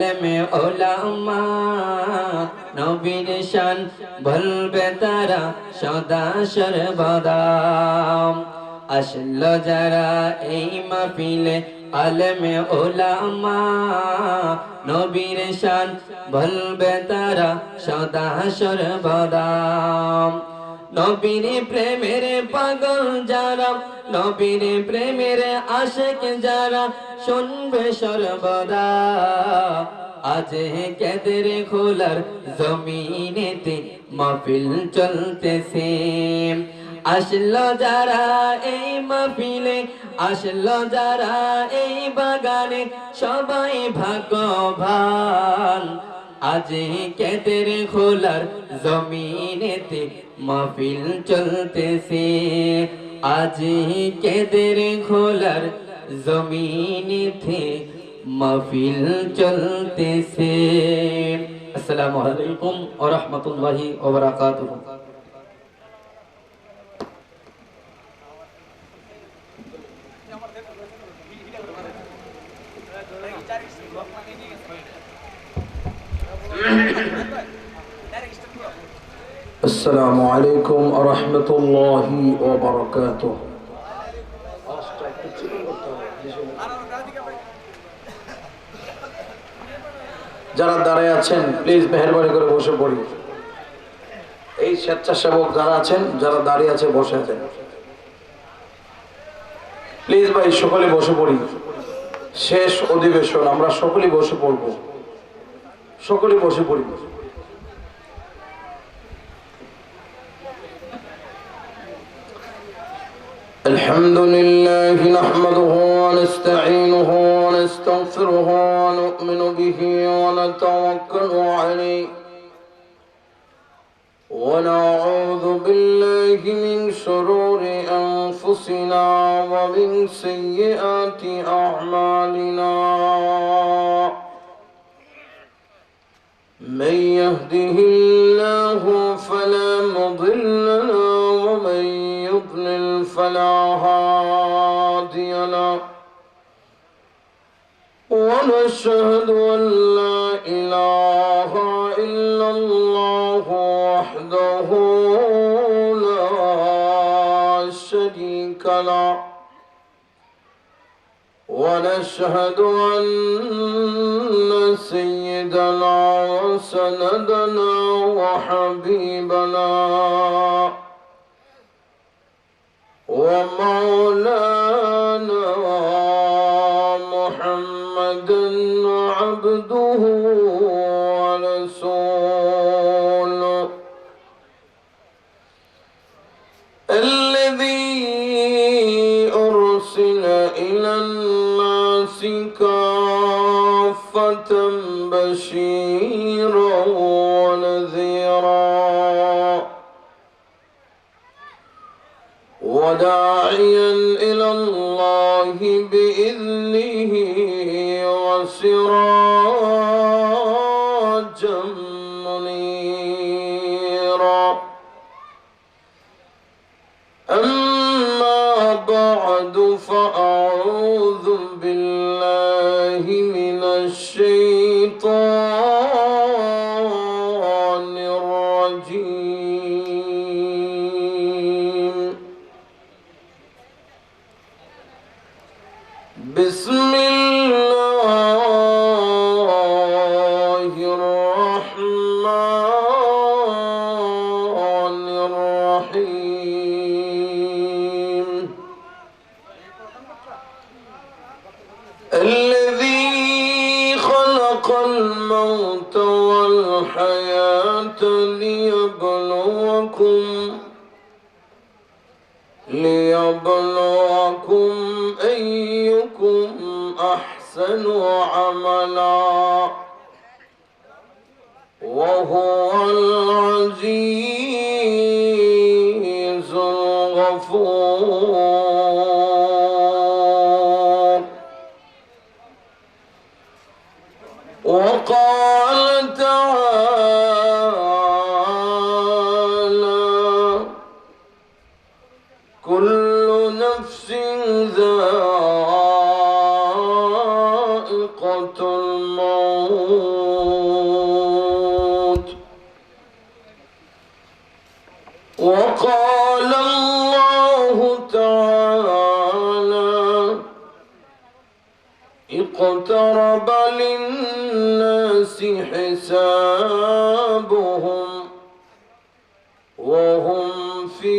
में उलमा नबीर शान বলবে তারা সদা সর্বদা আসলো যারা এই মাহফিলে আলেমে উলামা নবীর শান বলবে তারা সদা সর্বদা নবীর প্রেমের পাগল যারা নবীর প্রেমের আশিক যারা শুনবে সর্বদা আজ কেদের খোলার জমিনেতে মাহফিল চলতেছে আসলো যারা এই মাহফিলে আসলো যারা এই বাগানে সবাই ভাগ্যবান আজ কেদের খোলার জমিনেতে মাহফিল চলতেছে আজ কেদের খোলার জমিনেতে মাহফিল চলতেছে আসসালামু আলাইকুম ওয়া রাহমাতুল্লাহি ওয়া বারাকাতুহু السلام عليكم ورحمة الله وبركاته যারা দাঁড়ায় আছেন প্লিজ মেহেরবানি করে বসে পড়ি এই স্বেচ্ছাসেবক যারা আছেন যারা দাঁড়িয়ে আছে বসে আছেন প্লিজ ভাই সকলে বসে পড়ি শেষ অধিবেশন আমরা সকলে বসে পড়ব সকলে বসে পড়ি الحمد لله نحمده ونستعينه ونستغفره ونؤمن به ونتوكل عليه ونعوذ بالله من شرور أنفسنا ومن سيئات أعمالنا من يهده الله فلا مضل له ومن يضلل فلا هادي له ونشهد أن لا إله إلا الله وحده لا شريك له ونشهد أن سيدنا وسندنا وحبيبنا ومولانا محمدا عبده ورسوله الذي أرسل إلى الناس كافة بشيرا ونذيرا وداعيا إلى الله بإذنه وسراجا منيرا أما بعد فأعوذ بالله من الشيطان الرجيم بسم الله الرحمن الرحيم الذي خلق الموت والحياة ليبلوكم أيكم أحسن عملا وهو العزيز الغفور وقال تعالى كل نفس ذائقة الموت الناس حسابهم وهم في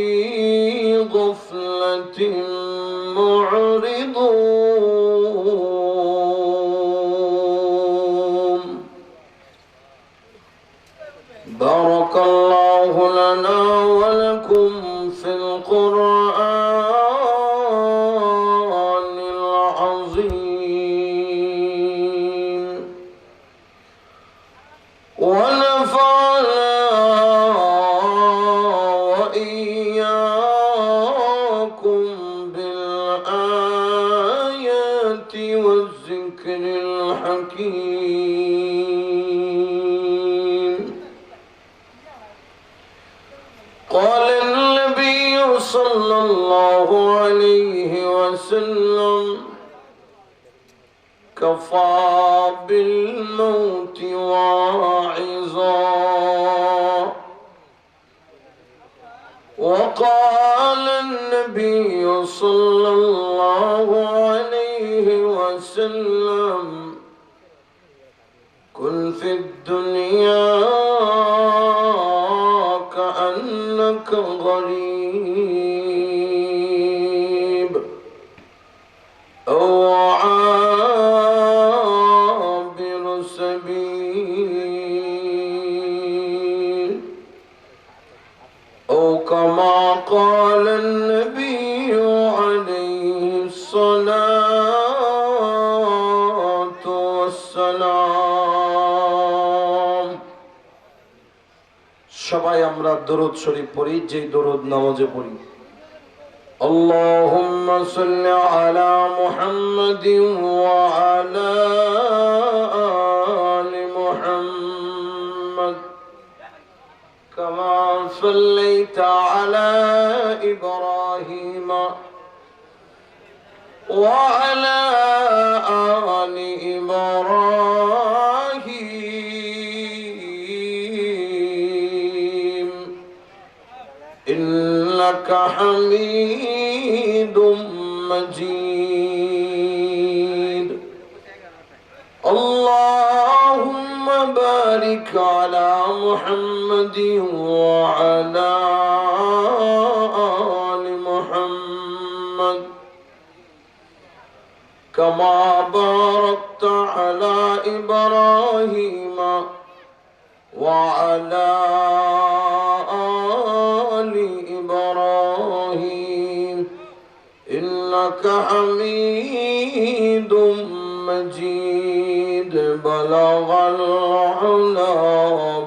غفلة معرضون بارك الله لنا ولكم في القرآن العظيم ونفعنا وإياكم بالآيات والذكر الحكيم قال النبي صلى الله عليه وسلم كفى بالموت واعظا وقال النبي صلى الله عليه وسلم كن في الدنيا كأنك غريب أو عابر سبيل أو كما قال النبي عليه الصلاة والسلام সবাই আমরা দরুদ শরীফ পড়ি যে দরুদ নামাজে পড়ি اللهم صل على محمد وعلى آل محمد كما صليت على إبراهيم وعلى آل إبراهيم إنك حميد مجيد اللهم بارك على محمد وعلى آل محمد كما باركت على إبراهيم وعلى آل إبراهيم إنك حميد مجيد بلغ العلا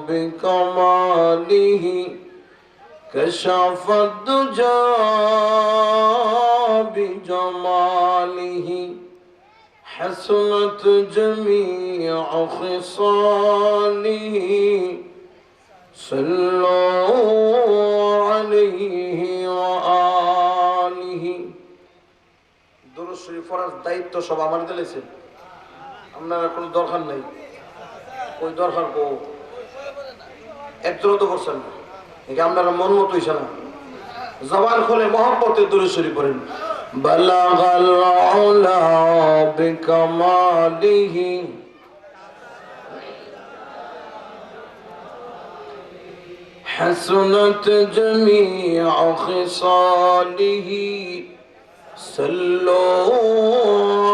بكماله كشف الدجى بجماله حسنت جميع خصاله صلوا عليه وآله দুরূদ শরীফ পড়ার দায়িত্ব সব আমার দিয়েছে আপনারা কোনো দরকার নেই ওই দরকার কো একজনও তো করছেন না একে আপনারা মন মতো হইছে না জবান খুলে মহব্বতে দুরূদ শরীফ পড়েন বালাগাল উলা বিকামালিহি حسنت جميع خصاله صلوا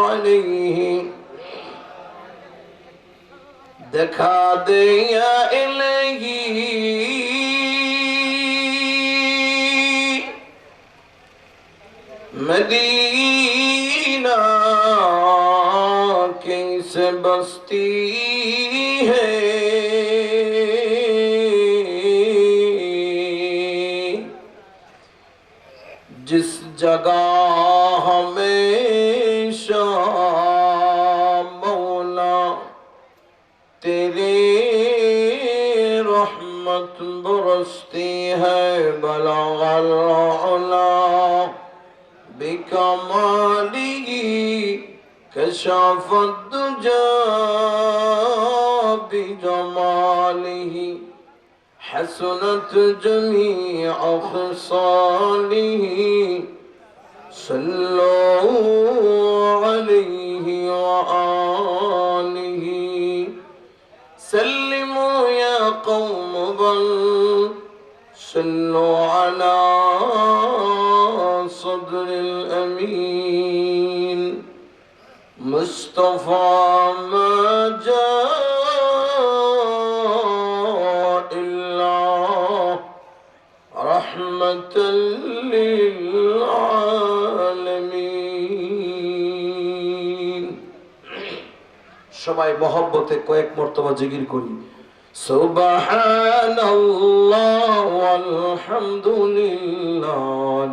عليه دکھا دے یا الہی مدینہ کیسے بستی ہے जिस जगह हमेशा मौला तेरे रहमत बरसती है बलगल उला बिकमालिही कशफत दुजा बिजमालिही حسنت جميع خصاله صلوا عليه وآله سلموا يا قوم بل صلوا على صدر الأمين مصطفى ما جاء إلا رحمة للعالمين সবাই মহব্বতে কয়েক মর্তবা জিকির করি সুবহানাল্লাহ ওয়ালহামদুলিল্লাহ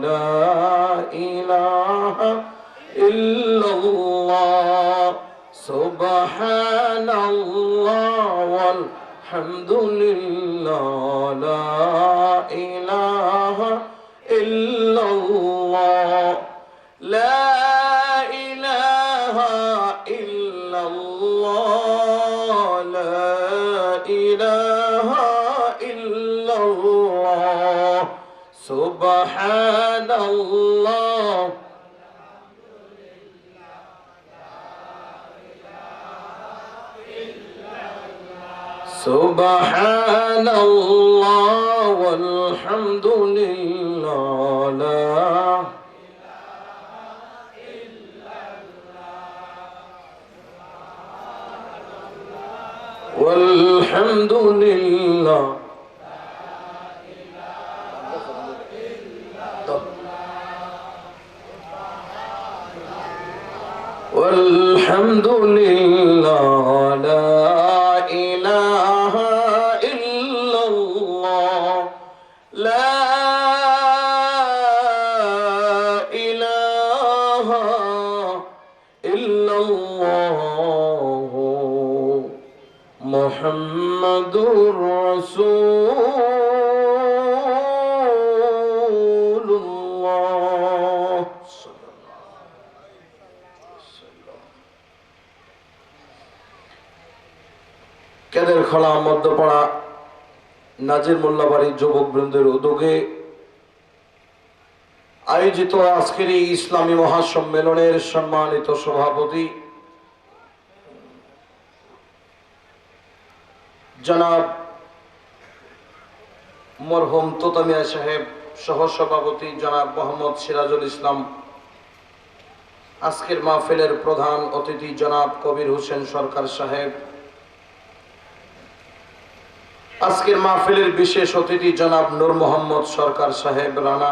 লা ইলাহা ইল্লাল্লাহ সুবহানাল্লাহ ওয়ালহামদুলিল্লাহ লা ইলাহা ইল্লাল্লাহ লা ইলাহা ইল্লাল্লাহ লা ইলাহা ইল্লাল্লাহ সুবহানাল্লাহ সুবহানাল্লাহ ওয়ালহামদুলিল্লাহ লা والحمد لله والحمد لله لا إله إلا الله لا إله إلا الله محمد رسول الله কেদের খোলা মধ্যপাড়া নাজির মোল্লাবাড়ি যুবক বৃন্দের উদ্যোগে আয়োজিত আজকের এই ইসলামী মহাসম্মেলনের সম্মানিত সভাপতি জনাব মরহুম তোতামিয়া সাহেব, সহসভাপতি জনাব মোহাম্মদ সিরাজুল ইসলাম, আজকের মাহফিলের প্রধান অতিথি জনাব কবির হোসেন সরকার সাহেব, আজকের মাহফিলের বিশেষ অতিথি জনাব নূর মোহাম্মদ সরকার সাহেব রানা,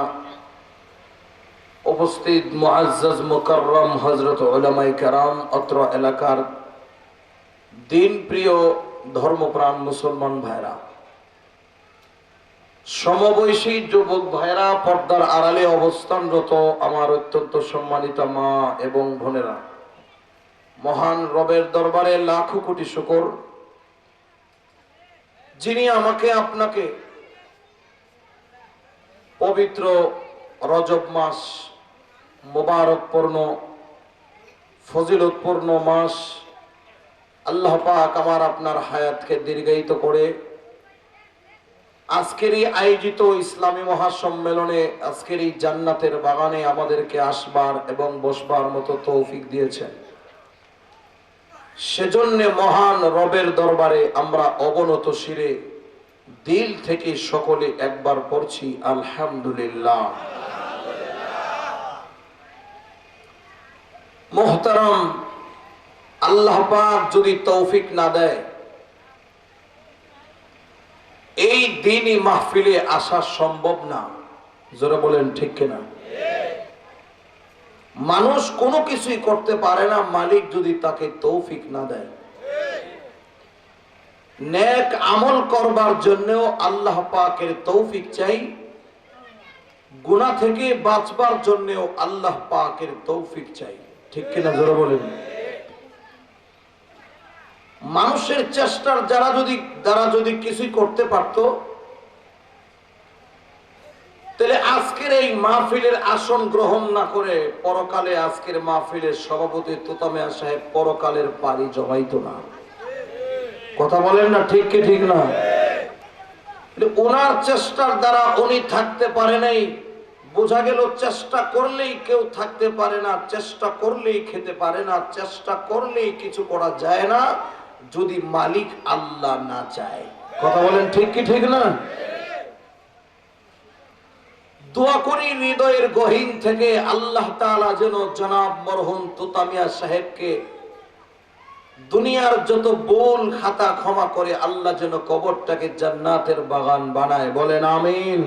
উপস্থিত মুআজ্জাজ মুকাররম হযরত উলামায়ে কেরাম, অত্র এলাকার দিন প্রিয় ধর্মপ্রাণ মুসলমান ভাইরা, সমবয়সী যুবক ভাইরা, পর্দার আড়ালে অবস্থানরত আমার অত্যন্ত সম্মানিত মা এবং বোনেরা, মহান রবের দরবারে লাখো কোটি শুকর, যিনি আমাকে আপনাকে পবিত্র রজব মাস, মুবারকপূর্ণ ফজিলতপূর্ণ মাস, আল্লাহ পাক আমার আপনার হায়াতকে দীর্ঘায়িত করে আজকের এই আয়োজিত ইসলামী মহাসম্মেলনে, আজকের এই জান্নাতের বাগানে আমাদেরকে আসবার এবং বসবার মতো তৌফিক দিয়েছেন। সেজন্য মহান রবের দরবারে আমরা অবনত শিরে দিল থেকে সকলে একবার পড়ছি আলহামদুলিল্লাহ। মুহতারাম, আল্লাহ পাক যদি তৌফিক না দেয়, এই দিনই মাহফিলে আসা সম্ভব না। জোরে বলেন ঠিক কিনা? মানুষ কোনো কিছুই করতে পারে না মালিক যদি তাকে তৌফিক না দেয়। নেক আমল করবার জন্যও আল্লাহ পাকের তৌফিক চাই, গুনাহ থেকে বাঁচবার জন্যও আল্লাহ পাকের তৌফিক চাই। ঠিক কিনা? জোরে বলেন। মানুষের চেষ্টার দ্বারা যদি কিছুই করতে পারতো, তাহলে আজকের এই মাহফিলের আসন গ্রহণ না করে পরকালে আজকের মাহফিলের সভাপতি তোতামিয়া সাহেব পরকালের পাড়ি জমাইতো না। কথা বলেন না? ঠিক কি ঠিক না? ওনার চেষ্টার দ্বারা উনি থাকতে পারে নাই। বোঝা গেল চেষ্টা করলেই কেউ থাকতে পারে না, চেষ্টা করলেই খেতে পারে না, চেষ্টা করলেই কিছু করা যায় না। যদি মালিক আল্লাহ না চায়। কথা বলেন ঠিক কি ঠিক না? দোয়া করি হৃদয়ের গহীন থেকে আল্লাহ তাআলা যেন জনাব মরহুম তোতা মিয়া সাহেবকে দুনিয়ার যত ভুল খাতা ক্ষমা করে আল্লাহ যেন কবরটাকে জান্নাতের বাগান বানায়। বলেন আমিন।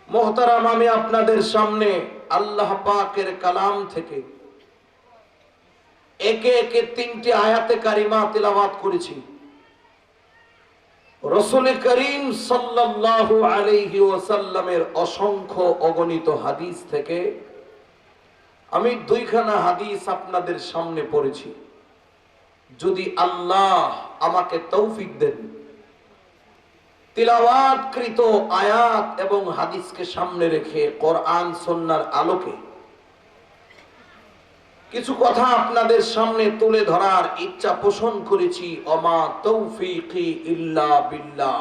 মোহতারাম, আমি আপনাদের সামনে আল্লাহ পাকের কালাম থেকে একে একে 3টি আয়াতে কারিমা তিলাওয়াত করেছি। রাসূল করিম সাল্লাল্লাহু আলাইহি ওয়াসাল্লামের অসংখ্য অগণিত হাদিস থেকে আমি 2খানা হাদিস আপনাদের সামনে পড়েছি। যদি আল্লাহ আমাকে তৌফিক দেন, তিলাওয়াতকৃত আয়াত এবং হাদিসকে সামনে রেখে কোরআন সুন্নাহর আলোকে কিছু কথা আপনাদের সামনে তুলে ধরার ইচ্ছা পোষণ করেছি। ওমা তৌফিকি ইল্লা বিল্লাহ।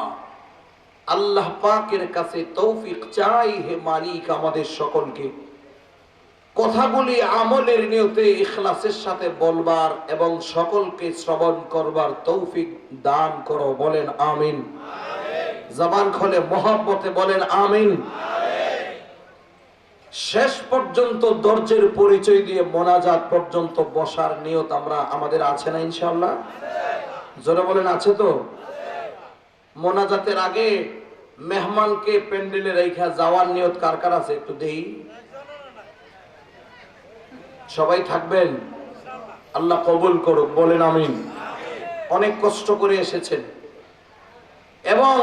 আল্লাহ পাকের কাছে তৌফিক চাই হে মালিক আমাদের সকলকে কথাগুলি আমলের নিয়তে ইখলাসের সাথে বলবার এবং সকলকে শ্রবণ করবার তৌফিক দান করো। বলেন আমিন। জবান খুলে মহব্বতে বলেন আমিন। শেষ পর্যন্ত ধৈর্যের পরিচয় দিয়ে মোনাজাত পর্যন্ত বসার নিয়ত আমাদের আছে না ইনশাআল্লাহ? জোরে বলেন আছে তো? মোনাজাতের আগে মেহমানকে প্যান্ডেলে রেখে যাওয়ার নিয়ত কার কার আছে একটু দেই। সবাই থাকবেন? আল্লাহ কবুল করুক। বলেন আমিন। অনেক কষ্ট করে এসেছেন এবং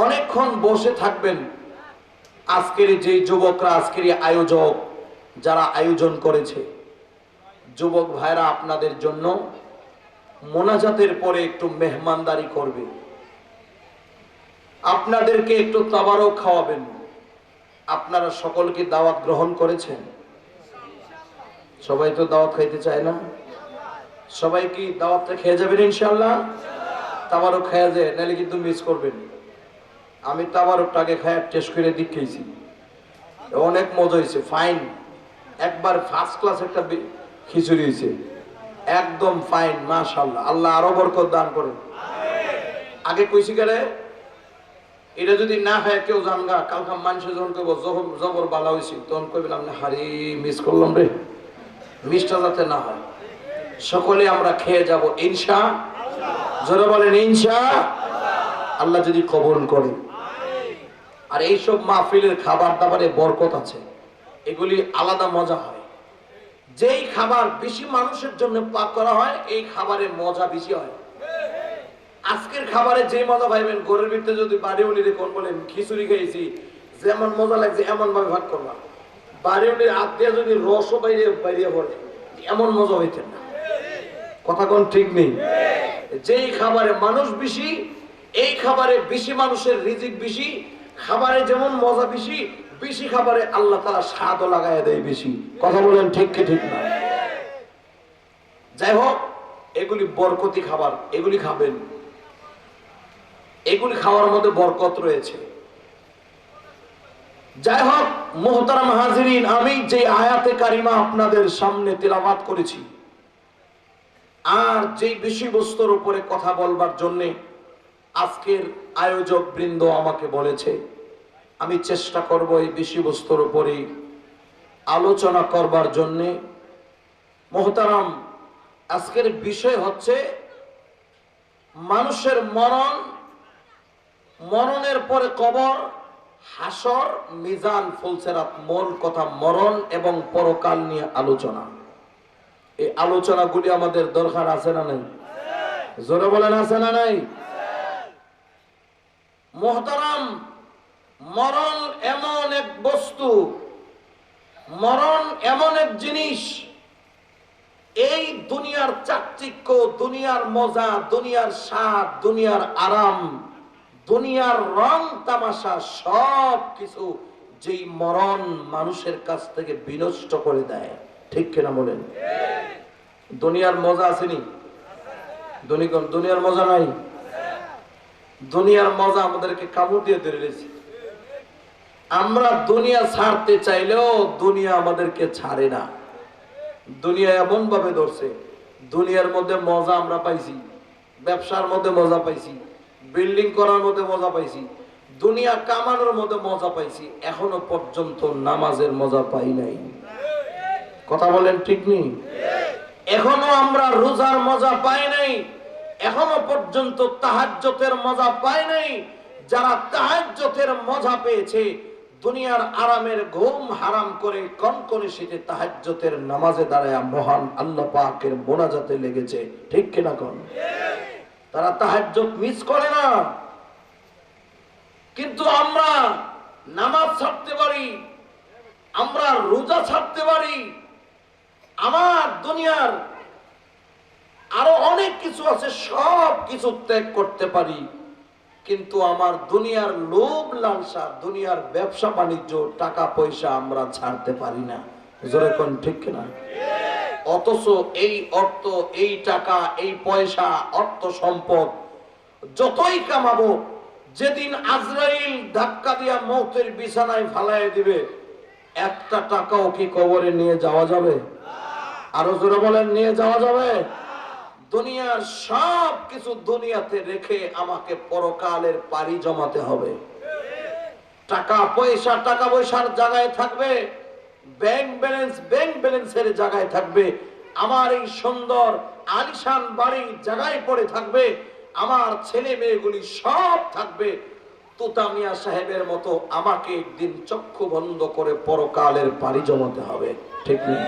অনেকক্ষণ বসে থাকবেন। আজকের যে যুবকরা, আজকের আয়োজক যারা আয়োজন করেছে, যুবক ভাইরা আপনাদের জন্য মোনাজাতের পরে একটু মেহমানদারি করবে, আপনাদেরকে একটু তাবারক খাওয়াবেন। আপনারা সকলকে দাওয়াত গ্রহণ করেছেন? সবাই তো দাওয়াত খাইতে চায় না? সবাই কি দাওয়াতটা খেয়ে যাবেন ইনশাআল্লাহ? তাবারক খেয়ে যায়, নাহলে কিন্তু মিস করবেন। আমি তাবারকটাকে খায় টেস্ট করে দেখেছি, অনেক মজা হয়েছে, ফাইন, একবার ফার্স্ট ক্লাস একটা খিচুড়ি হয়েছে, একদম ফাইন, মাশাআল্লাহ। আল্লাহ আরো বরকত দান করেন। আগে কইছি করে এটা যদি না হয় কেউ জানগা, কালকা মানুষের যখন কইব জবর বালা হয়েছি, তখন কইবেন আপনি হারি মিস করলাম রে। মিসটা যাতে না হয়, সকলে আমরা খেয়ে যাব ইনশা। জোরে বলেন ইনশা আল্লাহ যদি কবুল করে। আর এইসব মাহফিলের খাবার দাবারে বরকত আছে, এগুলি আলাদা মজা হয়। যেই খাবার বেশি মানুষের জন্য পাক করা হয়, এই খাবারের মজা বেশি হয়। আজকের খাবারে যে মজা পাইবেন, ঘরের ভিতরে যদি বাড়ি উলিরে কোন বলেন খিচুড়ি খেয়েছি, যেমন মজা লাগছে এমন ভাবে ভাগ করবা। বাড়ি উলির হাত দিয়ে যদি রসও বাইরে বাইরে পড়ে, এমন মজা হইতেন না। কথা কোন ঠিক নেই? যেই খাবারে মানুষ বেশি, এই খাবারে বেশি মানুষের রিজিক বেশি, খাবারে যেমন মজা বেশি, বেশি খাবারে আল্লাহ তাআলা স্বাদও লাগায় দেয় বেশি। কথা বলেন ঠিক কি ঠিক না? যাই হোক, এগুলি বরকতি খাবার, এগুলি খাবেন, এগুলি খাওয়ার মধ্যে বরকত রয়েছে। যাই হোক মুহতারাম হাজিরিন, আমি যে আয়াতে কারিমা আপনাদের সামনে তেলাওয়াত করেছি আর যেই বিষয়বস্তুর উপরে কথা বলবার জন্য আজকের আয়োজক বৃন্দ আমাকে বলেছে, আমি চেষ্টা করব এই বিষয়বস্তুর উপরে আলোচনা করবার জন্য। মুহতারাম, আজকের বিষয় হচ্ছে মানুষের মরণ, মরণের পরে কবর, হাসর, মিজান, ফুলসেরাত। মূল কথা মরণ এবং পরকাল নিয়ে আলোচনা। এই আলোচনাগুলি আমাদের দরকার আছে না নাই? জোরে বলেন আছে না নাই? মুহতারাম, মরণ এমন এক বস্তু, মরণ এমন এক জিনিস, এই দুনিয়ার চাকচিক্য, দুনিয়ার মজা, দুনিয়ার স্বাদ, দুনিয়ার আরাম, দুনিয়ার রং তামাশা সব কিছু যেই মরণ মানুষের কাছ থেকে বিনষ্ট করে দেয়। ঠিক কিনা বলেন? দুনিয়ার মজা আসেনি? দুনিয়ার মজা নাই? দুনিয়ার মজা আমাদেরকে কামড় দিয়ে ধরে রেখেছে। আমরা দুনিয়া ছাড়তে চাইলেও দুনিয়া আমাদেরকে ছাড়ে না। দুনিয়া এমন ভাবে ধরছে, দুনিয়ার মধ্যে মজা আমরা পাইছি, ব্যবসার মধ্যে মজা পাইছি, বিল্ডিং করার মধ্যে মজা পাইছি, দুনিয়া কামানোর মধ্যে মজা পাইছি, এখনো পর্যন্ত নামাজের মজা পাই নাই। কথা বলেন ঠিক নেই? এখনো আমরা রোজার মজা পাই নাই, এখনো পর্যন্ত তাহাজ্জুদের মজা পাই নাই। যারা তাহাজ্জুদের মজা পেয়েছে, দুনিয়ার আরামের ঘুম হারাম করে কনকনে শীতে তাহাজ্জুদের নামাজে দাঁড়ায় মহান আল্লাহ পাকের মোনাজাতে লেগেছে। ঠিক কিনা কোন? তারা তাহাজ্জুদ মিস করে না। কিন্তু আমরা নামাজ ছাড়তে পারি, আমরা রোজা ছাড়তে পারি, আমার দুনিয়ার আরো অনেক কিছু আছে, সব কিছু ত্যাগ করতে পারি, কিন্তু আমার দুনিয়ার লোভ লালসা, দুনিয়ার ব্যবসা বাণিজ্য, টাকা পয়সা আমরা ছাড়তে পারি না। জোরে কোন ঠিক কিনা? অথচ এই অর্থ, এই টাকা, এই পয়সা, অর্থ সম্পদ যতই কামাবো, যেদিন আজরাইল ধাক্কা দিয়া মৌতের বিছানায় ফালায় দিবে, একটা টাকাও কি কবরে নিয়ে যাওয়া যাবে? আরো জোরে বলেন, নিয়ে যাওয়া যাবে? দুনিয়ার সব কিছু দুনিয়াতে রেখে আমাকে পরকালের পাড়ি জমাতে হবে। টাকা পয়সার জায়গায় থাকবে, ব্যাংক ব্যালেন্সের জায়গায় থাকবে, আমার এই সুন্দর আলিশান বাড়ি জায়গায় পড়ে থাকবে, আমার ছেলে মেয়েগুলি সব থাকবে। তুতা মিয়া সাহেবের মতো আমাকে একদিন চক্ষু বন্ধ করে পরকালের পাড়ি জমাতে হবে। ঠিক নেই?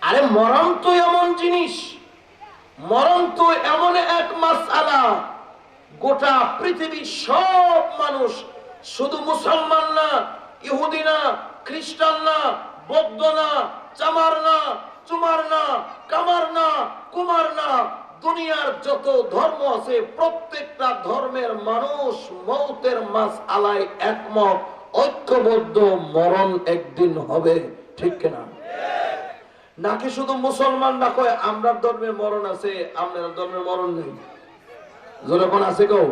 আরে মরণ তো এমন জিনিস, মরণ তো এমন এক মাসআলা, গোটা পৃথিবীর সব মানুষ, শুধু মুসলমান না, ইহুদি না, খ্রিস্টান না, বৌদ্ধ না, চামার না, চুমার না, কামার না, কুমার না, দুনিয়ার যত ধর্ম আছে প্রত্যেকটা ধর্মের মানুষ মৌতের মাসআলায় একমত, ঐক্যবদ্ধ, মরণ একদিন হবে। ঠিক কিনা? নাকি শুধু মুসলমানরা কয় আমরা ধর্মের মরণ আছে, আপনার ধর্মের মরণ নেই? জোরে কোন আছে কেউ?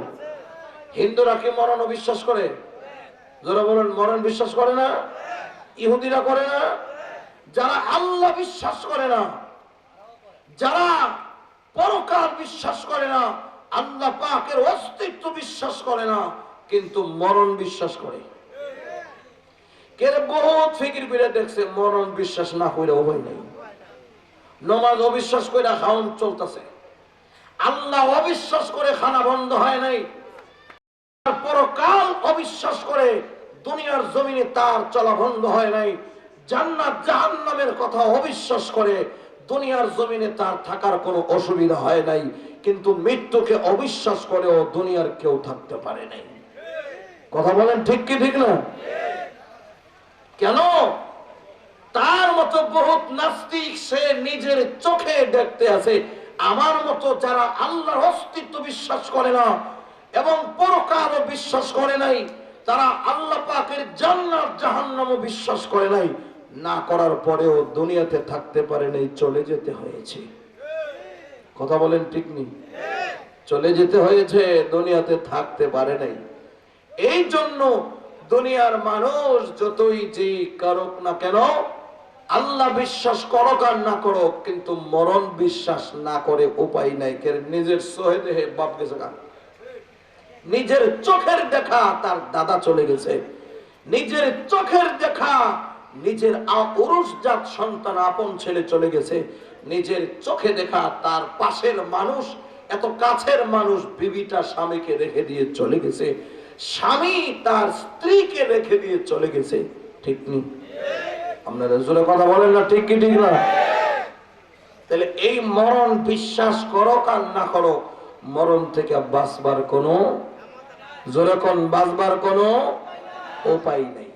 হিন্দুরা কি মরণ বিশ্বাস করে? জোরে বলেন, মরণ বিশ্বাস করে না? ইহুদিরা করে না? যারা আল্লাহ বিশ্বাস করে না, যারা পরকাল বিশ্বাস করে না, আল্লাহ পাকের অস্তিত্ব বিশ্বাস করে না, কিন্তু মরণ বিশ্বাস করে। বহুত ফিকির করে দেখছে, মরণ বিশ্বাস না করে উপায় নেই। নমাজ অবিশ্বাস করে খাওন চলতেছে, আল্লাহ অবিশ্বাস করে খানা বন্ধ হয় নাই, পরকাল অবিশ্বাস করে দুনিয়ার জমিনে তার চলা বন্ধ হয় নাই, জান্নাত জাহান্নামের কথা অবিশ্বাস করে দুনিয়ার জমিনে তার থাকার কোনো অসুবিধা হয় নাই, কিন্তু মৃত্যুকে অবিশ্বাস করেও দুনিয়ার কেউ থাকতে পারে নাই। কথা বলেন ঠিক কি ঠিক না? কেন? তার মতো বহুত নাস্তিক, সে নিজের চোখে দেখতে আছে। আমার মতো যারা আল্লাহর অস্তিত্ব বিশ্বাস করে না এবং পরকালও বিশ্বাস করে নাই, তারা আল্লাহ পাকের জান্নাত জাহান্নামও বিশ্বাস করে নাই, না করার পরেও দুনিয়াতে থাকতে পারে নাই, চলে যেতে হয়েছে। কথা বলেন ঠিক নেই? চলে যেতে হয়েছে, দুনিয়াতে থাকতে পারে নাই। এই জন্য দুনিয়ার মানুষ যতই যে করুক না কেন, আল্লাহ বিশ্বাস করো আর না করো, কিন্তু মরণ বিশ্বাস না করে উপায় নাই। নিজের সহে দেহে বাপ গেছে, নিজের চোখের দেখা তার দাদা চলে গেছে, নিজের চোখের দেখা নিজের উরুসজাত সন্তান আপন ছেলে চলে গেছে, নিজের চোখে দেখা তার পাশের মানুষ, এত কাছের মানুষ, বিবিটা স্বামীকে রেখে দিয়ে চলে গেছে, স্বামী তার স্ত্রীকে রেখে দিয়ে চলে গেছে। ঠিক নেই? আপনারা জোরে কথা বলেন না, ঠিক কি ঠিক না? তাহলে এই মরণ বিশ্বাস করো আর না করো, মরণ থেকে বাঁচবার কোনো, জোরে কোন, বাঁচবার কোনো উপায় নেই।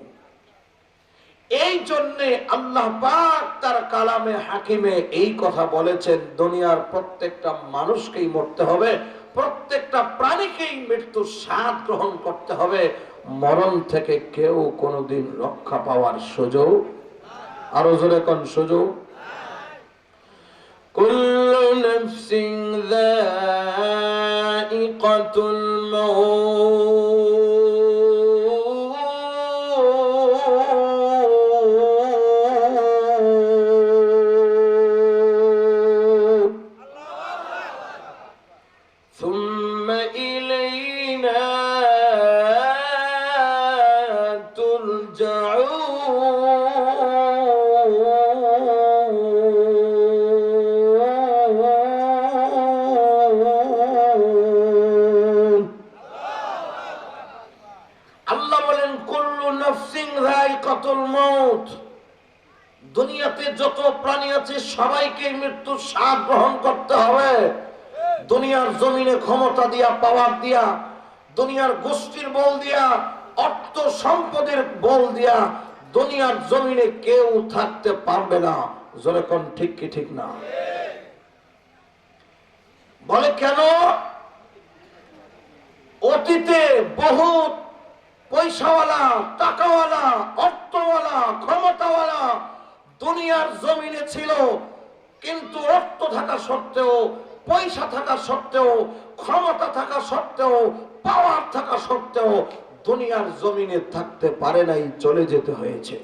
এই জন্য আল্লাহ পাক তার কালামে হাকিমে এই কথা বলেছেন, দুনিয়ার প্রত্যেকটা মানুষকেই মরতে হবে, প্রত্যেকটা প্রাণীকেই মৃত্যুর স্বাদ গ্রহণ করতে হবে, মরণ থেকে কেউ কোনোদিন রক্ষা পাওয়ার সুযোগ, আরো জোরে কোন সুযোগ? কুল্লু নাফসিন যায়িকাতুল মাউত, প্রাণী আছে সবাইকে মৃত্যুর স্বাদ গ্রহণ করতে হবে। দুনিয়ার জমিনে ক্ষমতা দিয়া, পাওয়ার দিয়া, দুনিয়ার গোষ্ঠীর বল দিয়া, অর্থ সম্পদের বল দিয়া দুনিয়ার জমিনে কেউ থাকতে পারবে না। জোরে কোন ঠিক কি ঠিক না? বলে কেন? অতীতে বহুত পয়সাওয়ালা, টাকাওয়ালা, অর্থওয়ালা, ক্ষমতাওয়ালা দুনিয়ার জমিনে ছিল, কিন্তু অর্থ থাকা সত্ত্বেও, পয়সা থাকা সত্ত্বেও, ক্ষমতা থাকা সত্ত্বেও, পাওয়ার থাকা সত্ত্বেও দুনিয়ার জমিনে থাকতে পারে নাই, চলে যেতে হয়েছে।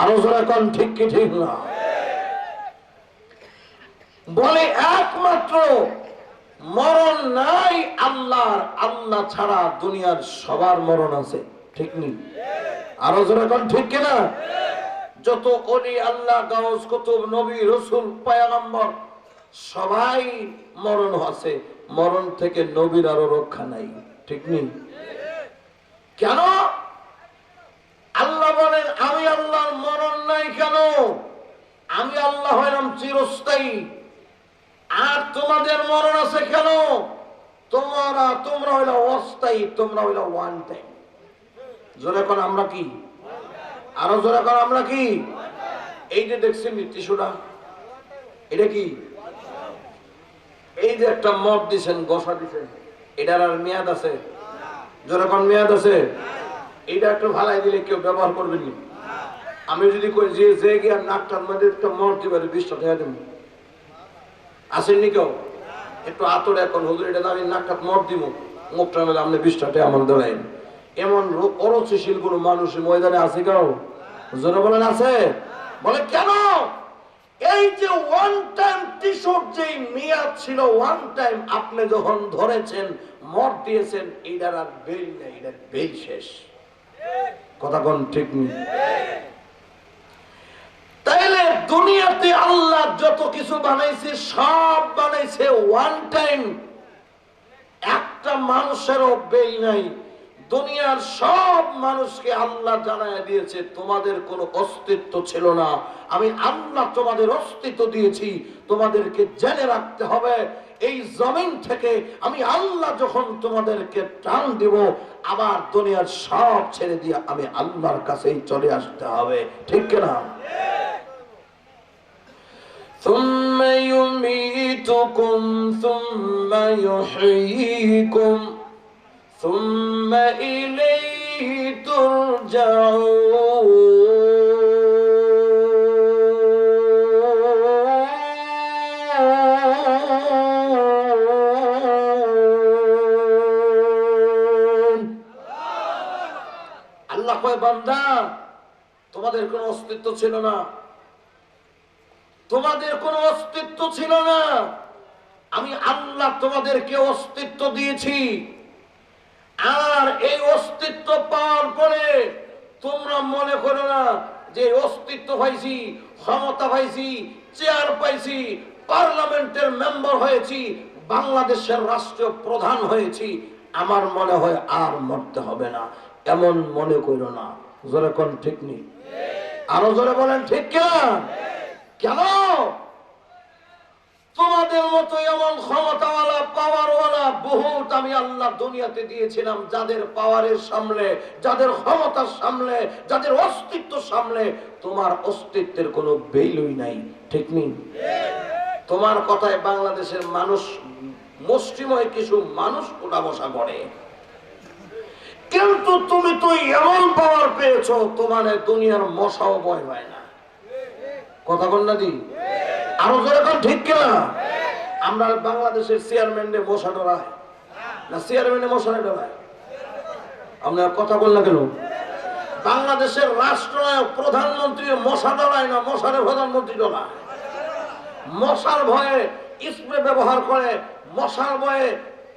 আরো জোরে কোন ঠিক কি ঠিক না? বলে একমাত্র মরণ নাই আল্লাহর, আল্লাহ ছাড়া দুনিয়ার সবার মরণ আছে। ঠিক নেই? আরো জোরে কোন ঠিক কিনা? যত ওলি আল্লাহ, গাউস, কুতুব, নবী, রাসূল, পয়গম্বর সবাই মরণ আছে, মরণ থেকে নবীর আরো রক্ষা নাই। ঠিক নেই? কেন? আল্লাহ বলেন আমি আল্লাহর মরণ নাই কেন? আমি আল্লাহ হইলাম চিরস্থায়ী। আর তোমাদের মরণ আছে কেন? তোমরা হইলা অস্থায়ী, তোমরা হইলা ওয়ান টাইম। জোরে কোন আমরা কি? আরো জোরে কোন আমরা কি? এই যে দেখছেন টিস্যুটা, এটা কি? এই যে একটা মদ দিছেন, গসা দিছেন, এটার আর মেয়াদ আছে? জোরে কোন মেয়াদ আছে? এইটা একটু ভালাই দিলে কেউ ব্যবহার করবেন না। আমি যদি কই যে গিয়ে নাকটার মধ্যে একটা মদ দিবার 20 টাকা দেব, আসেননি কেউ? একটু আতরে এখন হুজুর এটা আমি নাকটা মদ দিব, মুখটার মধ্যে আপনি 20 টাকা আমার দেবেন, এমন অরুচিশীল কোন মানুষ ময়দানে আছে কেউ? জোরে বলেন আছে? বলে কেন? এই যে ওয়ান টাইম টিস্যুর যে মেয়াদ ছিল, ওয়ান টাইম আপনি যখন ধরেছেন, মদ দিয়েছেন, এইটার আর বেল নেই, এটার বেল শেষ। কথা কোন ঠিক নেই? তাইলে দুনিয়াতে আল্লাহ যত কিছু বানাইছে সব বানাইছে ওয়ান টাইম, একটা মানুষেরও বেল নাই। দুনিয়ার সব মানুষকে আল্লাহ জানায় দিয়েছে তোমাদের কোনো অস্তিত্ব ছিল না, আমি আল্লাহ তোমাদের অস্তিত্ব দিয়েছি। তোমাদেরকে জেনে রাখতে হবে এই জমিন থেকে আমি আল্লাহ যখন তোমাদেরকে টান দিব, আবার দুনিয়ার সব ছেড়ে দিয়ে আমি আল্লাহর কাছেই চলে আসতে হবে। ঠিক কিনা? ثم يميتكم ثم يحييكم ثم إليه ترجعون। আল্লাহ কয় বান্দা তোমাদের কোনো অস্তিত্ব ছিল না, তোমাদের কোনো অস্তিত্ব ছিল না, আমি আল্লাহ তোমাদেরকে অস্তিত্ব দিয়েছি। আর এই অস্তিত্ব পাওয়ার পরে তোমরা মনে করো না যে অস্তিত্ব পাইছি, ক্ষমতা পাইছি, চেয়ার পাইছি, পার্লামেন্টের মেম্বার হয়েছি, বাংলাদেশের রাষ্ট্রীয় প্রধান হয়েছি, আমার মনে হয় আর মরতে হবে না, এমন মনে করো না। জোরে কোন ঠিক নেই? আরো জোরে বলেন ঠিক কিনা? কেন? তোমাদের মতো এমন ক্ষমতাওয়ালা, পাওয়ারওয়ালা বহুত আমি আল্লাহ দুনিয়াতে দিয়েছিলাম, যাদের পাওয়ারের সামনে, যাদের ক্ষমতার সামনে, যাদের অস্তিত্ব সামনে তোমার অস্তিত্বের কোনো ভ্যালুই নাই। ঠিক নেই? তোমার কথায় বাংলাদেশের মানুষ, মুষ্টিময় কিছু মানুষ ওঠা বসা করে, কিন্তু তুমি তো এমন পাওয়ার পেয়েছো তোমার দুনিয়ার মশাও ভয় হয় না। কথা বল না দি? আরো জোরে কোন ঠিক কিনা? আমরা বাংলাদেশের চেয়ারম্যানে মশা ডরায় না, চেয়ারম্যানে মশা ডরায়? আপনার কথা বল না কেন? বাংলাদেশের রাষ্ট্রনায়ক, প্রধানমন্ত্রী মশা ডরায় না, মশারে প্রধানমন্ত্রী ডরায়। মশার ভয়ে স্প্রে ব্যবহার করে, মশার ভয়ে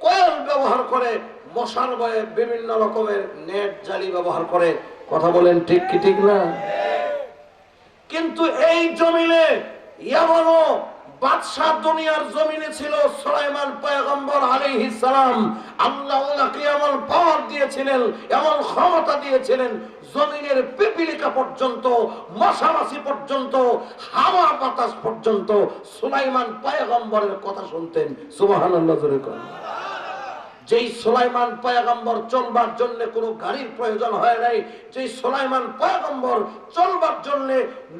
কয়েল ব্যবহার করে, মশার ভয়ে বিভিন্ন রকমের নেট জালি ব্যবহার করে। কথা বলেন ঠিক কি ঠিক না? কিন্তু এই জমিনে এমনও বাদশাহ দুনিয়ার জমিনে ছিল সুলাইমান পয়গম্বর আলাইহিস সালাম। আল্লাহ ওনাকে এমন পাওয়ার দিয়েছিলেন, এমন ক্ষমতা দিয়েছিলেন, জমিনের পিপিলিকা পর্যন্ত, মশামাছি পর্যন্ত, হাওয়া বাতাস পর্যন্ত সুলাইমান পয়গম্বরের কথা শুনতেন। সুবহানাল্লাহ জোরে কোন। যেই সুলাইমান পয়গম্বর চলবার জন্য কোনো গাড়ির প্রয়োজন হয় নাই, যেই সুলাইমান পয়গম্বর চলবার জন্য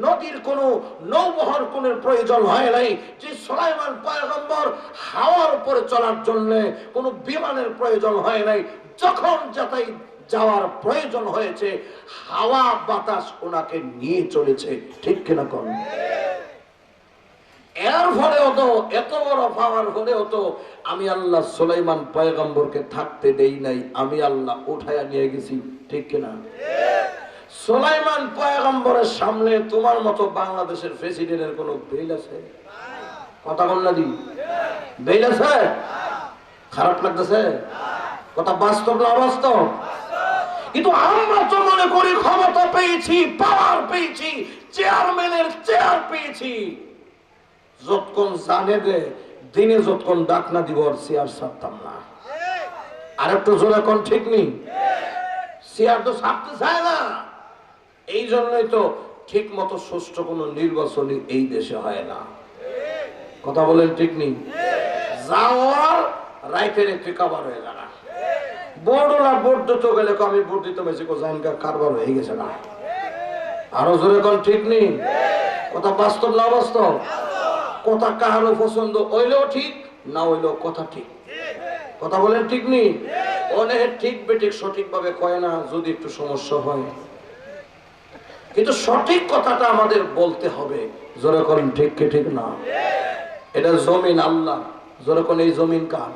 নদীর কোনো নৌবহর কোনো প্রয়োজন হয় নাই, যে সুলাইমান পয়গম্বর হাওয়ার উপরে চলার জন্য কোনো বিমানের প্রয়োজন হয় নাই, যখন যাতাই যাওয়ার প্রয়োজন হয়েছে হাওয়া বাতাস ওনাকে নিয়ে চলেছে। ঠিক কিনা কোন? এর ফলেও তো, এত বড় পাওয়ার হলেও তো আমি আল্লাহ সুলাইমান পয়গম্বরকে থাকতে দেই নাই, আমি আল্লাহ উঠায়া নিয়ে গেছি। ঠিক কিনা? সুলাইমান পয়গম্বরের সামনে তোমার মতো বাংলাদেশের প্রেসিডেন্টের কোন বেল আছে? কথা বল না দি, বেল আছে? খারাপ লাগতেছে কথা? বাস্তব না অবাস্তব? কিন্তু আমরা তো মনে করি ক্ষমতা পেয়েছি, পাওয়ার পেয়েছি, চেয়ারম্যানের চেয়ার পেয়েছি। যতক্ষণ জানে দে দিনে যতক্ষণ ডাক না দিব আর চেয়ার ছাড়তাম না। আর একটু জোরে কোন ঠিক নেই? চেয়ার তো ছাড়তে চায় না। এই জন্যই তো ঠিক মতো সুষ্ঠু কোন নির্বাচনী এই দেশে হয় না। কথা বলেন ঠিক নেই? যাওয়ার রাইতের একটি কাবার হয়ে যায় না। বোর্ডওয়ালা ভোট দিতে গেলে আমি ভোট দিতে পেরেছি কারবার হয়ে গেছে না। আরো জোরে কোন ঠিক নেই? কথা বাস্তব না অবাস্তব? কথা কারো পছন্দ হইলেও ঠিক, না হইলেও কথা ঠিক। কথা বলেন ঠিক নেই? অনেক ঠিক বেঠিক সঠিক ভাবে কয় না, যদি একটু সমস্যা হয়। কিন্তু সঠিক কথাটা আমাদের বলতে হবে। জোরে করেন ঠিক কি ঠিক না? এটা জমিন আল্লাহ। জোরে কোন এই জমিন কার?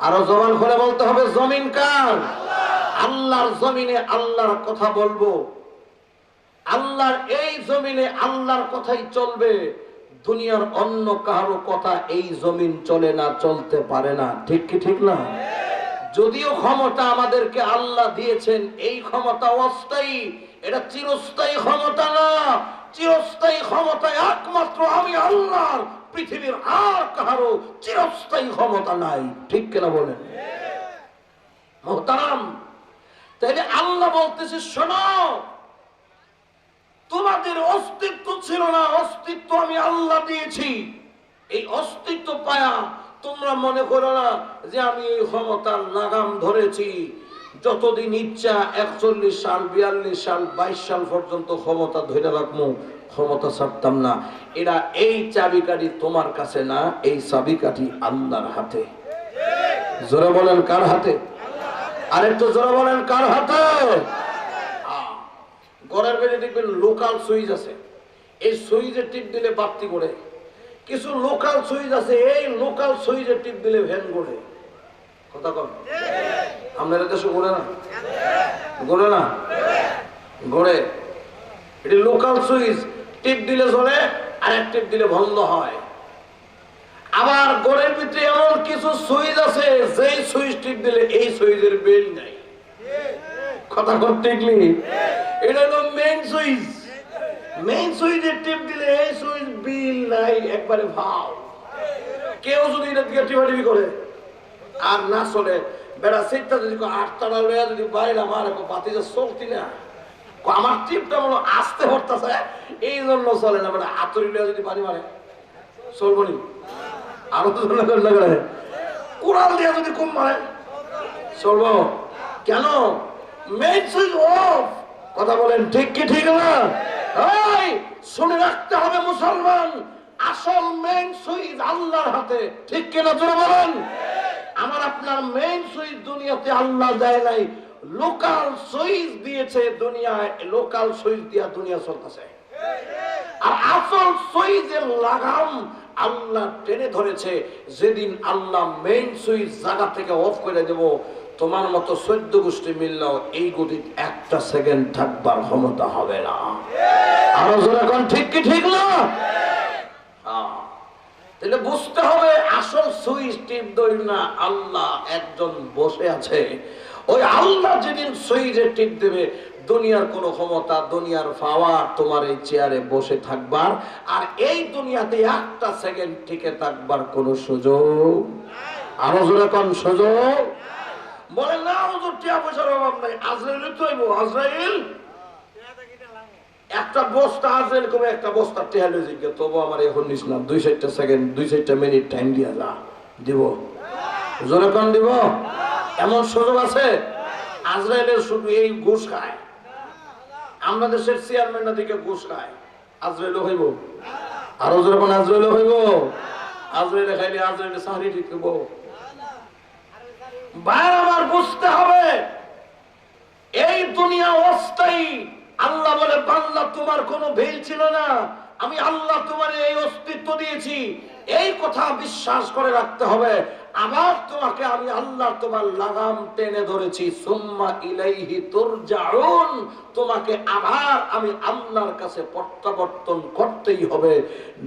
আরো জবান খুলে বলতে হবে জমিন কার? আল্লাহর জমিনে আল্লাহর কথা বলবো। আল্লাহর এই জমিনে আল্লাহর কথাই চলবে। দুনিয়ার অন্য কারো কথা এই জমিন চলে না, চলতে পারে না। ঠিক কি ঠিক না? যদিও ক্ষমতা আমাদেরকে আল্লাহ দিয়েছেন, এই ক্ষমতা অস্থায়ী, এটা চিরস্থায়ী ক্ষমতা না। চিরস্থায়ী ক্ষমতা একমাত্র আমি আল্লাহর, পৃথিবীর আর কারো চিরস্থায়ী ক্ষমতা নাই। ঠিক কিনা বলেন মোহতারাম? তাইলে আল্লাহ বলতেছে শোনো, তোমাদের অস্তিত্ব ছিল না, অস্তিত্ব আমি আল্লাহ দিয়েছি। এই অস্তিত্ব পায়া তোমরা মনে করো না যে আমি এই ক্ষমতার লাগাম ধরেছি, যতদিন ইচ্ছা 41 সাল 42 সাল 22 সাল পর্যন্ত ক্ষমতা ধরে রাখবো, ক্ষমতা ছাড়তাম না। এরা এই চাবিকাঠি তোমার কাছে না, এই চাবিকাঠি আল্লাহর হাতে। জোরে বলেন কার হাতে? আরেকটু জোরে বলেন কার হাতে? ঘরের বেড়ে দেখবেন লোকাল সুইচ আছে, এই সুইচের টিপ দিলে বাতি করে। কিছু লোকাল সুইচ আছে, এই লোকাল সুইচের টিপ দিলে ভ্যান করে। কথা কন? আপনারা দেশে গড়ে না? গড়ে না? গড়ে। এটি লোকাল সুইচ, টিপ দিলে চলে, আর এক টিপ দিলে বন্ধ হয়। আবার গড়ের ভিতরে এমন কিছু সুইচ আছে, যেই সুইচ টিপ দিলে এই সুইচের বিল নাই। কথা কন ঠিক নেই? এটা হলো মেইন সুইচ। মেইন সুইচের টিপ দিলে এই সুইচ বিল নাই, একবারে ভাও। কেউ যদি এটা দিকে টিপাটিপি করে আর না চলে, বেড়া সিটটা যদি 8 তারা লইয়া যদি বাইরে আমার বাতি যে চলতি না, আমার টিপটা মনে আসতে হরতেছে, এই জন্য চলে না। বেড়া আতরি লইয়া যদি পানি মারে চলবো নি? আরো তো করে কোরাল দিয়া যদি কম মারে চলবো? কেন? Main switch off. কথা বলেন ঠিক কি ঠিক না? শুনে রাখতে হবে মুসলমান, আসল মেইন সুইচ আল্লাহর হাতে। ঠিক কিনা জোরে বলেন? আমার আপনার মেইন সুইচ দুনিয়াতে আল্লাহ দেয় নাই, লোকাল সুইচ দিয়েছে দুনিয়ায়। লোকাল সুইচ দিয়া দুনিয়া চলতেছে। আর আসল সুইচের লাগাম আল্লাহ টেনে ধরেছে। যেদিন আল্লাহ মেইন সুইচ জায়গা থেকে অফ করে দেব, তোমার মতো 14 গোষ্ঠী মিললেও এই গতিতে একটা সেকেন্ড থাকবার ক্ষমতা হবে না। আরো জোরে কোন ঠিক কি ঠিক না? তাহলে বুঝতে হবে আসল সুইচ টিপ দই না, আল্লাহ একজন বসে আছে। ওই আল্লাহ যেদিন শরীরে টিপ দেবে, দুনিয়ার কোন ক্ষমতা, দুনিয়ার পাওয়ার তোমার এই চেয়ারে বসে থাকবার আর এই দুনিয়াতে একটা সেকেন্ড টিকে থাকবার কোন সুযোগ, আরো জোরে কোন সুযোগ? বলে না হুজুর টিয়া পয়সার অভাব নাই, আজরাইল তো আইবো। আজরাইল একটা বস্তা, আজরাইল কবে একটা বস্তা টিয়া লয়ে জিজ্ঞাসা, তবু আমার এখন নিস না, 2-4 সেকেন্ড 2-4 মিনিট টাইম দিয়া যা। দিব? জোরে কোন দিব? এমন সুযোগ আছে? আজরাইলের শুধু এই ঘুষ খায়, আমরা দেশের চেয়ারম্যানরা দিকে ঘুষ খায়, আজরাইলও হইব? আরো যখন আজরাইলও হইব? আজরাইলে খাইলে আজরাইলে সাহারি ঠিক হইব? ভাই আমার বুঝতে হবে এই দুনিয়া অস্থায়ী। আল্লাহ বলে বান্দা তোমার কোনো ভেল ছিল না, আমি আল্লাহ তোমার এই অস্তিত্ব দিয়েছি, এই কথা বিশ্বাস করে রাখতে হবে। আবার তোমাকে আমি আল্লাহ তোমার লাগাম টেনে ধরেছি, সুম্মা ইলাইহি তুরজাউন, তোমাকে আবার আমি আল্লাহর কাছে প্রত্যাবর্তন করতেই হবে,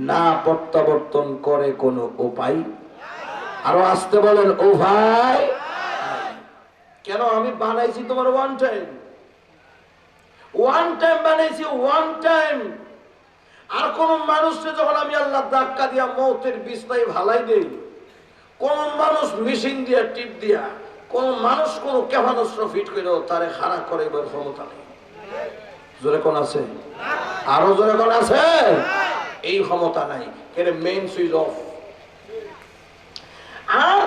না প্রত্যাবর্তন করে কোনো উপায়। আরো আসতে বলেন ও ভাই। কেন আমি বানাইছি তোমার ওয়ান টাইম, ওয়ান টাইম বানাইছি, ওয়ান টাইম। আর কোন মানুষকে যখন আমি আল্লাহ ধাক্কা দিয়া মৌতের বিছনায় ভালাই দেই, কোন মানুষ মেশিন দিয়া টিপ দিয়া, কোন মানুষ কোন ক্যাভানস্র ফিট করে তারে খাড়া করে এবার ক্ষমতা নেই। জোরে কোন আছে? আরো জোরে কোন আছে? এই ক্ষমতা নাই। কেন? Main switch off. আর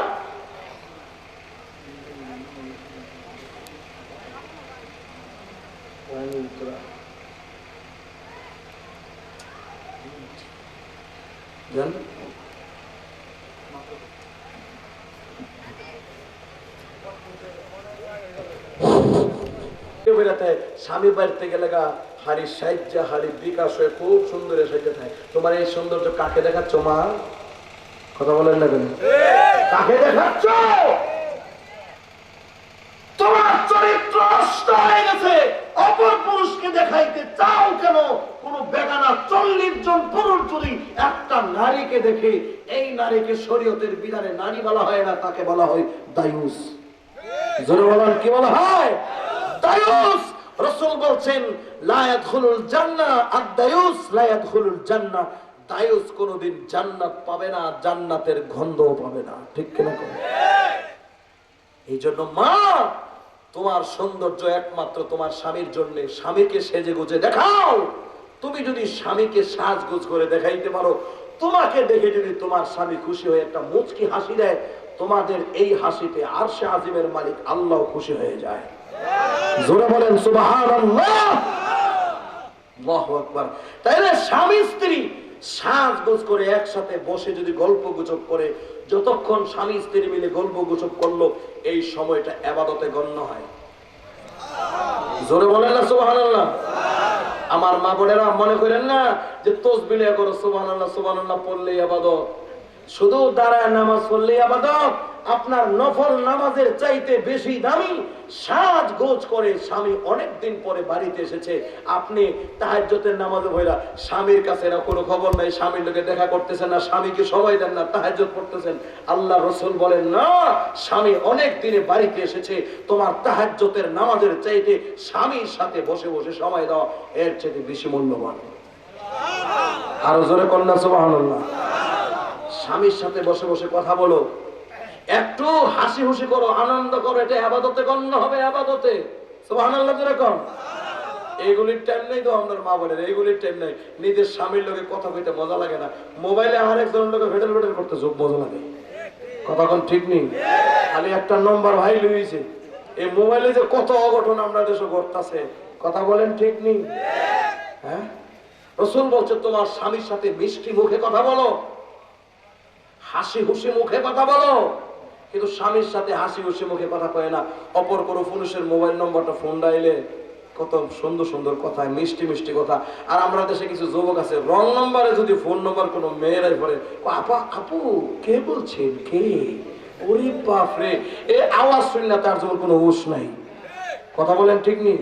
স্বামী বাড়িতে গেলে হাড়ি সাইজা, হাড়ি বিকাশ হয়ে খুব সুন্দর সাইজা থাকে। তোমার এই সৌন্দর্য কাকে দেখাচ্ছ মা? কথা বলেন না কেন? কাকে দেখাচ্ছ? তোমার চরিত্র নষ্ট হয়ে গেছে, অপর পুরুষকে দেখাইতে চাও কেন? কোন বেগানা 40 জন পুরুষ যদি একটা নারীকে দেখে, এই নারীকে শরীয়তের বিধানে নারী বলা হয় না, তাকে বলা হয় দায়ুস। জোরে বলেন কি বলা হয়? দায়ুস। রাসূল বলছেন লা ইয়াদখুলুল জান্নাহ আদ-দায়ুস লা ইয়াদখুলুল জান্নাহ, দায়ুস কোনদিন জান্নাত পাবে না, জান্নাতের গন্ধও পাবে না। ঠিক কিনা? এই জন্য মা, তোমার সৌন্দর্য একমাত্র তোমার স্বামীর জন্য। স্বামীকে সেজে গুজে দেখাও। তুমি যদি স্বামীকে সাজগোজ করে দেখাইতে পারো, তোমাকে দেখে যদি তোমার স্বামী খুশি হয়ে একটা মুচকি হাসি দেয়, তোমাদের এই হাসিতে আরশে আজিমের মালিক আল্লাহ খুশি হয়ে যায়। জোরে বলেন সুবহানাল্লাহ। আল্লাহু আকবার। তাইলে স্বামী স্ত্রী সাজগোজ করে একসাথে বসে যদি গল্প গুজব করে, যতক্ষণ স্বামী স্ত্রী মিলে গল্প গুজব করলো, এই সময়টা ইবাদতে গণ্য হয়। জোরে বলেন না সুবহানাল্লাহ। আমার মা বোনেরা মনে করেন না যে তাসবিহ করো সুবহানাল্লাহ সুবহানাল্লাহ পড়লেই ইবাদত, শুধু দাঁড়ায় নামাজ পড়লেই ইবাদত। আপনার নফল নামাজের চাইতে বেশি দামি সাজগোজ করে স্বামী অনেক দিন পরে বাড়িতে এসেছে, আপনি তাহাজ্জুদের নামাজে ভইরা স্বামীর কাছে না কোনো খবর নাই, স্বামীর লোকে দেখা করতেছেন না, স্বামীকে সময় দেন না, তাহাজ্জুদ পড়তেছেন। আল্লাহ রাসূল বলেন না, স্বামী অনেক দিনে বাড়িতে এসেছে, তোমার তাহাজ্জুদের নামাজের চাইতে স্বামীর সাথে বসে বসে সময় দাও এর চাইতে বেশি মূল্যবান। আরো জোরে কন্যা সুবহানাল্লাহ। স্বামীর সাথে বসে বসে কথা বলো, একটু হাসি হুসি করো, আনন্দ করো, এটা ইবাদতে গণ্য হবে। ইবাদতে সুবহানাল্লাহ জোরে কোন। এইগুলির টাইম নেই তো আমাদের মা বলে, এইগুলির টাইম নেই। নিজের স্বামীর লোকে কথা কইতে মজা লাগে না, মোবাইলে আরেকজনের লোকে ভেটেল ভেটেল করতে যোগ মজা লাগে। কথা কোন ঠিক নেই। খালি একটা নম্বর ভাই লইছে, এই মোবাইলে যে কত অঘটন আমরা দেশে ঘটতাছে, কথা বলেন ঠিক নেই? হ্যাঁ, রাসূল বলছে তোমার স্বামীর সাথে মিষ্টি মুখে কথা বলো, হাসি খুশি মুখে কথা বলো। কিন্তু স্বামীর সাথে হাসি খুশি মুখে কথা কয় না, অপর কোনো পুরুষের মোবাইল নম্বরটা ফোন ডাইলে কত সুন্দর সুন্দর কথা, মিষ্টি মিষ্টি কথা। আর আমরা দেশে কিছু যুবক আছে, রং নম্বরে যদি ফোন নম্বর কোনো মেয়েরাই পড়ে, আপা আপু কে বলছেন, কে? ওরে বাপ রে, এই আওয়াজ শুনলে তার যেমন কোনো হুঁশ নাই। কথা বলেন ঠিক নেই?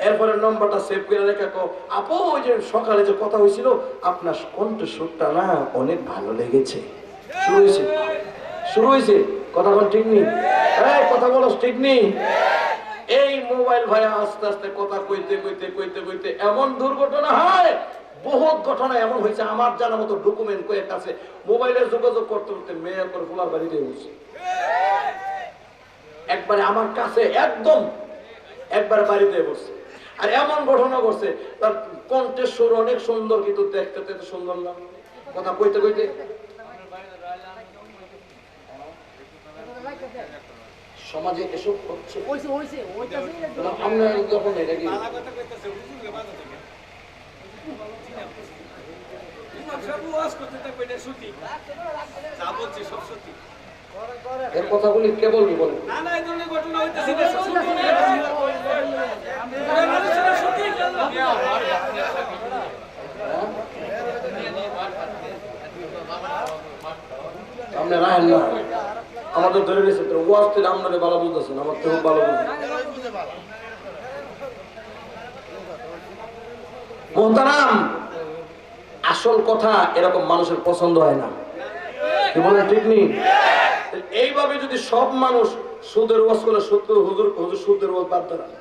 এরপরে নম্বরটা সেভ করে রেখে কো, আপু ওই যে সকালে যে কথা হয়েছিল, আপনার কণ্ঠস্বরটা না অনেক ভালো লেগেছে। শুরু হয়েছে কথা কোন ঠিক নেই। এই কথা বলো ঠিক নেই। এই মোবাইল ভাই আস্তে আস্তে কথা কইতে কইতে কইতে কইতে এমন দুর্ঘটনা হয়, বহুত ঘটনা এমন হয়েছে আমার জানা মতো ডকুমেন্ট কয়েক আছে। মোবাইলে যোগাযোগ করতে করতে মেয়ের পর ফুলার বাড়িতে উঠছে, একবারে আমার কাছে একদম একবার বাড়িতে বসছে। আর এমন ঘটনা করছে, তার কণ্ঠের সুর অনেক সুন্দর, কিন্তু দেখতে তো এত সুন্দর না, কথা কইতে কইতে। সমাজে এসব হচ্ছে, আমরা যখন এটা কি এর কথাগুলি কে বলবি বলে? আপনি রাহেন না, আমাদের ধরে নিয়েছে ওয়াজ থেকে আপনারা ভালো বুঝতেছেন, আমার তো ভালো বুঝতেন। মোহতারাম, আসল কথা এরকম মানুষের পছন্দ হয় না, কি বলেন ঠিক নেই? এইভাবে যদি সব মানুষ সুদের ওয়াজ করে হুজুর সুদের ওয়াজ বাদ দিলাম,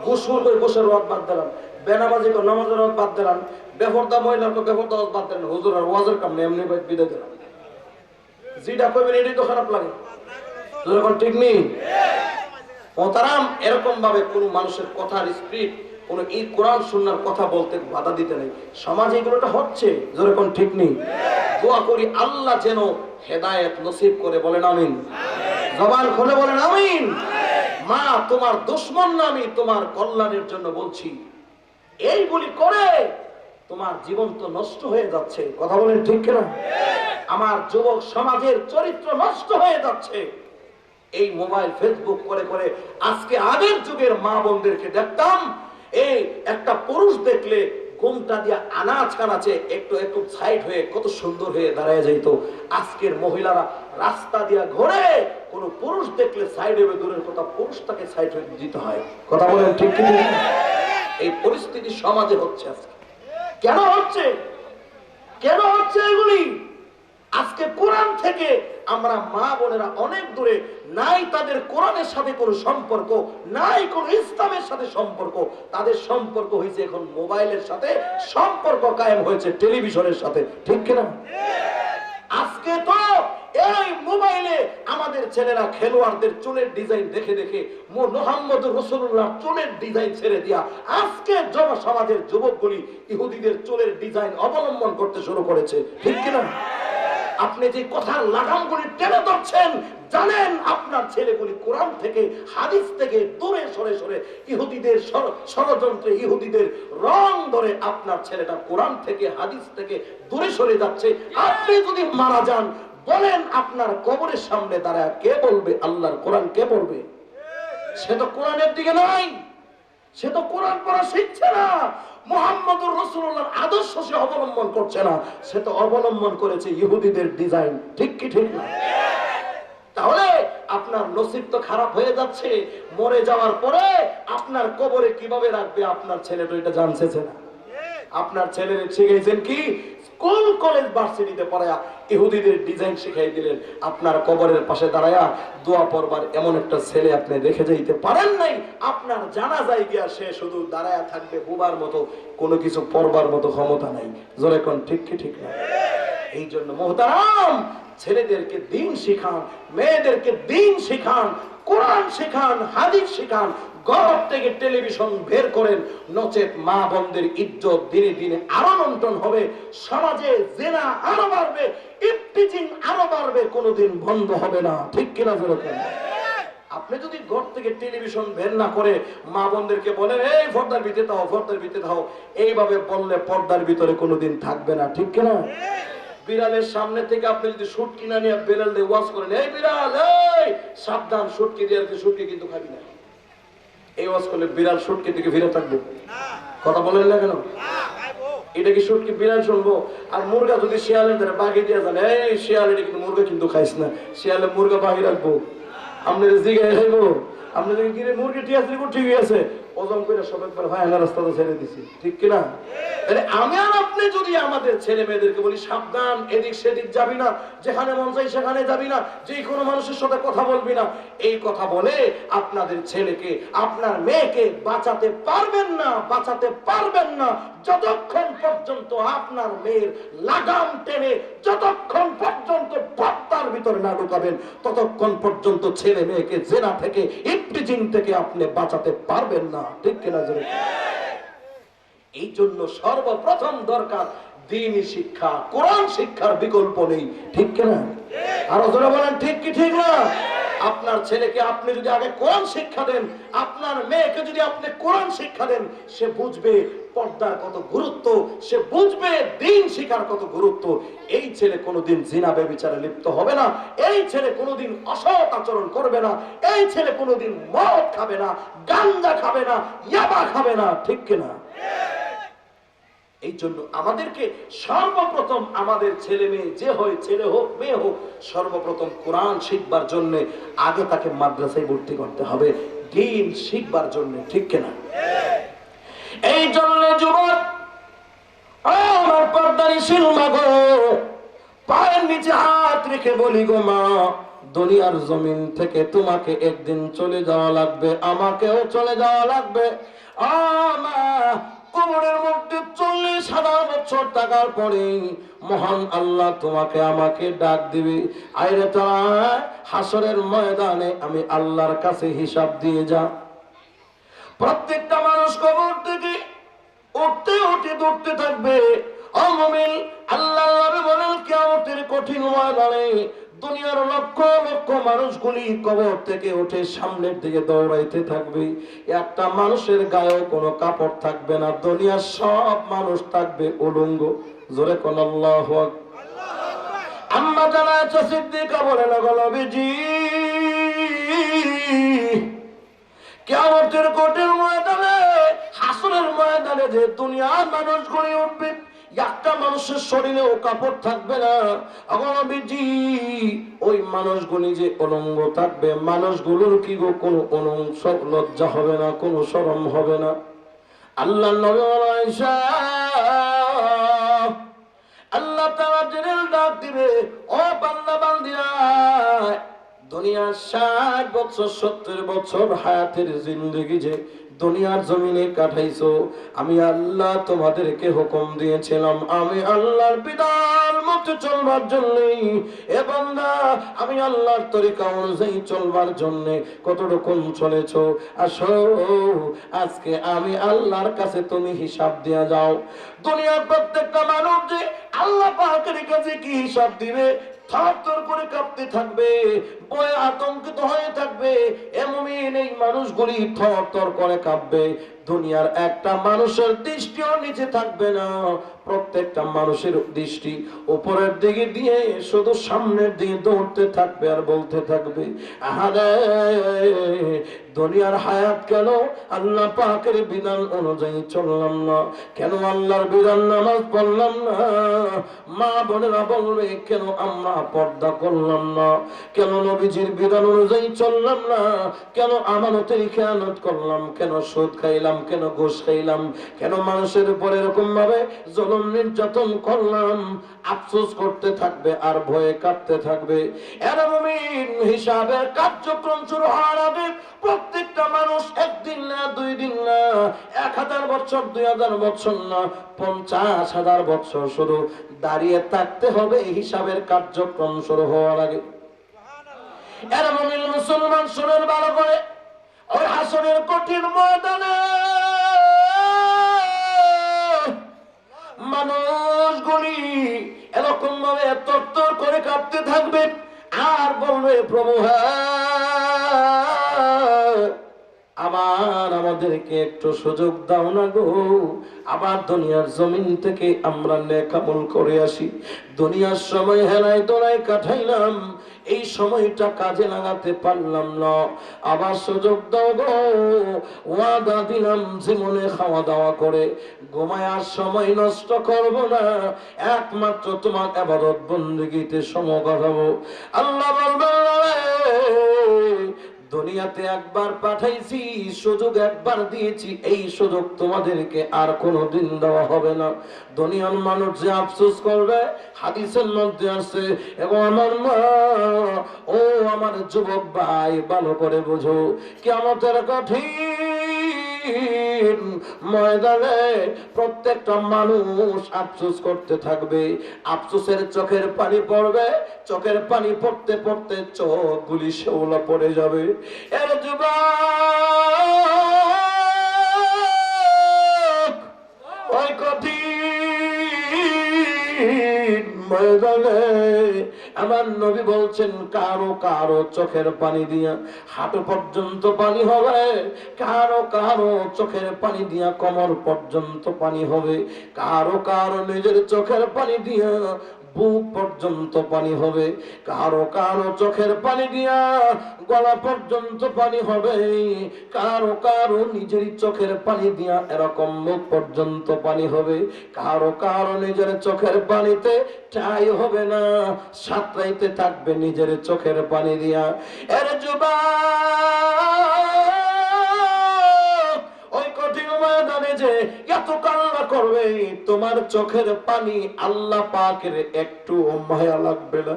গোসল করে গোসের ওয়াজ বাদ দিলাম, বেনামাজি করে নামাজের ওয়াজ বাদ দিলাম, বেফরদা মহিলার বেফরদা ওয়াজ বাদ দিলাম, হুজুর আর ওয়াজের কাম নেই, এমনি বিদায় দিলাম, যেটা করবেন এটাই তো খারাপ লাগে, যখন ঠিক নেই। মোহতারাম, এরকম ভাবে কোন মানুষের কথার স্পিড, কোন এই কোরআন সুন্নাহর কথা বলতে বাধা দিতে নেই। সমাজে এগুলোটা হচ্ছে, যেরকম ঠিক নেই। দোয়া করি আল্লাহ যেন হেদায়েত নসিব করে, বলেন আমিন। জবান খুলে বলেন আমিন। মা, তোমার দুশমন না, আমি তোমার কল্যাণের জন্য বলছি। এইগুলি করে তোমার জীবন তো নষ্ট হয়ে যাচ্ছে, কথা বলেন ঠিক কিনা? আমার যুবক সমাজের চরিত্র নষ্ট হয়ে যাচ্ছে এই মোবাইল ফেসবুক করে করে। আজকে আগের যুগের মা বোনদেরকে দেখতাম, এই একটা পুরুষ দেখলে ঘুমটা দিয়া আনাজ কানাচে একটু একটু সাইড হয়ে কত সুন্দর হয়ে দাঁড়ায় যাইত। আজকের মহিলারা রাস্তা দিয়া ঘোরে, কোন পুরুষ দেখলে সাইড হয়ে, দূরের কথা পুরুষটাকে সাইড হয়ে দিতে হয়, কথা বলেন ঠিক কি? এই পরিস্থিতি সমাজে হচ্ছে আজকে। কেন হচ্ছে? কেন হচ্ছে এগুলি? আজকে কোরআন থেকে আমরা মা বোনেরা অনেক দূরে, নাই তাদের কোরআনের সাথে কোনো সম্পর্ক, নাই কোন ইসলামের সাথে সম্পর্ক, তাদের সম্পর্ক হয়েছে এখন মোবাইলের সাথে, সম্পর্ক কায়েম হয়েছে টেলিভিশনের সাথে, ঠিক কিনা? আজকে তো এই মোবাইলে আমাদের ছেলেরা খেলোয়াড়দের চুলের ডিজাইন দেখে দেখে মুহাম্মদ রাসূলুল্লাহ চুলের ডিজাইন ছেড়ে দিয়া আজকে সমাজের যুবকগুলি ইহুদিদের চুলের ডিজাইন অবলম্বন করতে শুরু করেছে, ঠিক কিনা? আপনি যে কথার লাগামগুলি টেনে ধরছেন, জানেন আপনার ছেলেগুলি কোরআন থেকে হাদিস থেকে দূরে সরে সরে ইহুদিদের ষড়যন্ত্রে, ইহুদিদের রং ধরে আপনার ছেলেটা কোরআন থেকে হাদিস থেকে দূরে সরে যাচ্ছে। আপনি যদি মারা যান, বলেন আপনার কবরের সামনে দাঁড়ায় কে বলবে আল্লাহর কোরআন কে পড়বে? সে তো কোরআনের দিকে নাই, সে তো কোরআন পড়া শিখছে না, মুহাম্মদুর রাসূলুল্লাহর আদর্শ সে অবলম্বন করছে না, সে তো অবলম্বন করেছে ইহুদিদের ডিজাইন, ঠিক কি ঠিক না? তাহলে আপনার নসিব তো খারাপ হয়ে যাচ্ছে। মরে যাওয়ার পরে আপনার কবরে কিভাবে রাখবে আপনার ছেলে তো এটা জানছে না। আপনার ছেলের শিখাইছেন কি? স্কুল কলেজ ভার্সিটিতে পড়ায়া ইহুদিদের ডিজাইন শিখাই দিলেন, আপনার কবরের পাশে দাঁড়ায়া দোয়া পড়বার এমন একটা ছেলে আপনি রেখে যাইতে পারেন নাই। আপনার জানাজায় গিয়া সে শুধু দাঁড়ায়া থাকবে বুবার মতো, কোনো কিছু পড়বার মতো ক্ষমতা নাই, জোরে কোন ঠিক কি ঠিক না? এই জন্য মোহতারাম, ছেলেদেরকে দিন শিখান, মেয়েদেরকে দিন শিখান, কোরআন শিখান, হাদিস শিখান। ঘর থেকে টেলিভিশন বের করেন, নচেত মা বোনদের ইজ্জত দিনে দিনে আরো লুণ্ঠন হবে, সমাজে জেনা আরো বাড়বে, ইফতিজিং আরো বাড়বে, কোনোদিন বন্ধ হবে না, ঠিক কিনা? আপনি যদি ঘর থেকে টেলিভিশন বের না করে মা বোনদেরকে বলেন এই পর্দার ভিতরে দাও, পর্দার ভিতরে দাও, এইভাবে বললে পর্দার ভিতরে কোনোদিন থাকবে না, ঠিক কিনা? বিড়ালের সামনে থেকে আপনি যদি শুট কিনা নিয়ে বেড়াল দিয়ে ওয়াজ করেন, এই বিড়াল এই সাবধান, শুটকি দিয়ে শুটকি কিন্তু খাবি না, এই ওয়াজ করলে বিড়াল শুটকি থেকে ফিরে থাকবে, কথা বলেন না কেন? এটা কি শুটকি বিড়াল শুনবো? আর মুরগা যদি শিয়ালের ধরে বাঘে দিয়ে যান, এই শিয়াল এটা কিন্তু মুরগা কিন্তু খাইস না, শিয়ালে মুরগা বাঘে রাখবো, আপনাদের জিগায় খাইবো, আপনাদের কি মুরগি ঠিক আছে, ঠিক আছে, ওজন করে সব একবার ভাই রাস্তাতে ছেড়ে দিছি, ঠিক কিনা? তাহলে আমি আর আপনি যদি আমাদের ছেলে মেয়েদেরকে বলি সাবধান, এদিক সেদিক যাবি না, যেখানে মন চাই সেখানে যাবি না, যে কোনো মানুষের সাথে কথা বলবি না, এই কথা বলে আপনাদের ছেলেকে আপনার মেয়েকে বাঁচাতে পারবেন না, বাঁচাতে পারবেন না যতক্ষণ পর্যন্ত আপনার মেয়ের লাগাম টেনে যতক্ষণ পর্যন্ত পর্দার ভিতরে না ঢুকাবেন ততক্ষণ পর্যন্ত ছেলে মেয়েকে জেনা থেকে ইফতিজিন থেকে আপনি বাঁচাতে পারবেন না, ঠিক কিনা? এই জন্য সর্বপ্রথম দরকার দ্বীনি শিক্ষা, কোরআন শিক্ষার বিকল্প নেই, ঠিক কিনা? আর ওরা বলেন ঠিক কি ঠিক না? আপনার ছেলেকে আপনি যদি আগে কোরআন শিক্ষা দেন, আপনার মেয়েকে যদি আপনি কোরআন শিক্ষা দেন, সে বুঝবে পর্দার কত গুরুত্ব, সে বুঝবে দ্বীন শিক্ষার কত গুরুত্ব। এই ছেলে কোনোদিন জিনা ব্যভিচারে লিপ্ত হবে না, এই ছেলে কোনোদিন অসৎ আচরণ করবে না, এই ছেলে কোনোদিন মদ খাবে না, গাঞ্জা খাবে না, ইয়াবা খাবে না, ঠিক কিনা? এই জন্য আমাদেরকে সর্বপ্রথম আমাদের ছেলে মেয়ে যে হয়, ছেলে হোক মেয়ে হোক, সর্বপ্রথম কোরআন শিখবার জন্য আগে তাকে মাদ্রাসায় ভর্তি করতে হবে, দ্বীন শিখবার জন্য, ঠিক কিনা? এই জন্য যুবক আমার পর্দানিশীল মা গো, পায়ের নিচে হাত রেখে বলি গো মা, দুনিয়ার জমিন থেকে তোমাকে একদিন চলে যাওয়া লাগবে, আমাকেও চলে যাওয়া লাগবে। মা, কবরের মধ্যে 40,000 বছর থাকার পরে মহান আল্লাহ তোমাকে আমাকে ডাক দিবে, আইরে তারা হাসরের ময়দানে আমি আল্লাহর কাছে হিসাব দিয়ে যা। প্রত্যেকটা মানুষ কবর থেকে উঠতে উঠে দৌড়তে থাকবে। ও মুমিন, আল্লাহ বলেন কিয়ামতের কঠিন ময়দানে দুনিয়ার লক্ষ লক্ষ মানুষগুলি কবর থেকে উঠে সামনের দিকে দৌড়াইতে থাকবে। একটা মানুষের গায়েও কোনো কাপড় থাকবে না, দুনিয়ার সব মানুষ থাকবে উলঙ্গ। জোরে কোন আল্লাহু আকবার। আম্মা জানা সিদ্দিকা বলেন, গো নবীজি, কিয়ামতের কঠিন ময়দানে, হাসরের ময়দানে যে দুনিয়ার মানুষগুলি উঠবে, একটা মানুষের শরীরেও কাপড় থাকবে না। নবীজি, ওই মানুষগুলি যে উলঙ্গ থাকবে, মানুষগুলোর কি গো কোনো অংশ লজ্জা হবে না, কোনো শরম হবে না? আল্লাহ নবী আয়েশা, আল্লাহ তাআলা জেনেল ডাক দিবে, ও বান্দা বান্দিরা, দুনিয়ার 60 বছর 70 বছর হায়াতের জিন্দেগি যে দুনিয়ার জমিনে কাটাইছো, আমি আল্লাহ তোমাদেরকে হুকুম দিয়েছিলাম আমি আল্লাহর বিধান মতো চলবার জন্য। এ বান্দা, আমি আল্লাহর তরিকা অনুযায়ী চলবার জন্য কতটুকু চলেছো, আসো আজকে আমি আল্লাহর কাছে তুমি হিসাব দিয়ে যাও। দুনিয়ার প্রত্যেকটা মানুষ যে আল্লাহ পাকের কাছে কি হিসাব দিবে, থরথর করে কাঁপতে থাকবে, ভয়ে আতঙ্কিত হয়ে থাকবে। এ মুমিন, এই মানুষগুলি থরথর করে কাঁপবে। দুনিয়ার একটা মানুষের দৃষ্টিও নিচে থাকবে না, প্রত্যেকটা মানুষের দৃষ্টি উপরের দিকে দিয়ে শুধু সামনের দিকে দৌড়তে থাকবে আর বলতে থাকবে, আহারে দুনিয়ার হায়াত কেন আল্লাহ পাকের বিধান অনুযায়ী চললাম না, কেন আল্লাহর বিধান নামাজ পড়লাম না, মা বোনেরা বলবে কেন আমরা পর্দা করলাম না, কেন নবীজির বিধান অনুযায়ী চললাম না, কেন আমানতের খেয়ানত করলাম, কেন সুদ খাইলাম, কেন ঘুষ খাইলাম, কেন মানুষের উপর এরকম ভাবে জুলুম নির্যাতন করলাম, আফসোস করতে থাকবে আর ভয়ে কাঁপতে থাকবে। এর মুমিন, হিসাবের কার্যক্রম শুরু হওয়ার আগে প্রত্যেকটা মানুষ একদিন না, 2 দিন না, 1000 বছর, 2000 বছর না, 50,000 বছর শুধু দাঁড়িয়ে থাকতে হবে হিসাবের কার্যক্রম শুরু হওয়ার আগে। এর মুমিন মুসলমান, শুনেন ভালো করে, ওই হাসরের কঠিন ময়দানে মানুষগুলি এরকম ভাবে তরতর করে কাঁপতে থাকবে আর বলবে, প্রভু আবার আমাদেরকে একটু সুযোগ দাও না গো, আবার দুনিয়ার জমিন থেকে আমরা নেক আমল করে আসি। দুনিয়ার সময় হেলায় দোলায় কাটাইলাম, এই সময়টা কাজে লাগাতে পারলাম না, আবার সুযোগ দাও গো। ওয়াদা দিলাম জীবনে খাওয়া দাওয়া করে ঘুমায়ার সময় নষ্ট করব না, একমাত্র তোমার ইবাদত বندگিতে সময় কাটাবো। আল্লাহ বলবেন, দুনিয়া দুনিয়াতে একবার পাঠাইছি, সুযোগ একবার দিয়েছি, এই সুযোগ তোমাদেরকে আর কোনোদিন দেওয়া হবে না। দুনিয়ার মানুষ যে আফসোস করবে, হাদিসের মধ্যে আছে। এবং আমার মা, ও আমার যুবক ভাই, ভালো করে বুঝো, কিয়ামতের কঠিন ময়দানে প্রত্যেকটা মানুষ আফসোস করতে থাকবে। আফসোসের চোখের পানি পড়বে, চোখের পানি পড়তে পড়তে চোখগুলি শেওলা পড়ে যাবে। এর যুবক, ওই কঠিন ময়দানে আমার নবী বলছেন, কারো কারো চোখের পানি দিয়া হাঁটু পর্যন্ত পানি হবে, কারো কারো চোখের পানি দিয়া কোমর পর্যন্ত পানি হবে, কারো কারো নিজের চোখের পানি দিয়া বুক পর্যন্ত পানি হবে, কারো কারো চোখের পানি দিয়া গলা পর্যন্ত পানি হবে, কারো কারো নিজের চোখের পানি দিয়া এরকম মুখ পর্যন্ত পানি হবে, কারো কারো নিজের চোখের পানিতে ঠাই হবে না, সাঁতরাইতে থাকবে নিজের চোখের পানি দিয়া। এর যুবক, ওই কঠিন ময়দানে যে এত কান্না করবে, তোমার চোখের পানি আল্লাহ পাকের একটু মায়া লাগবে না।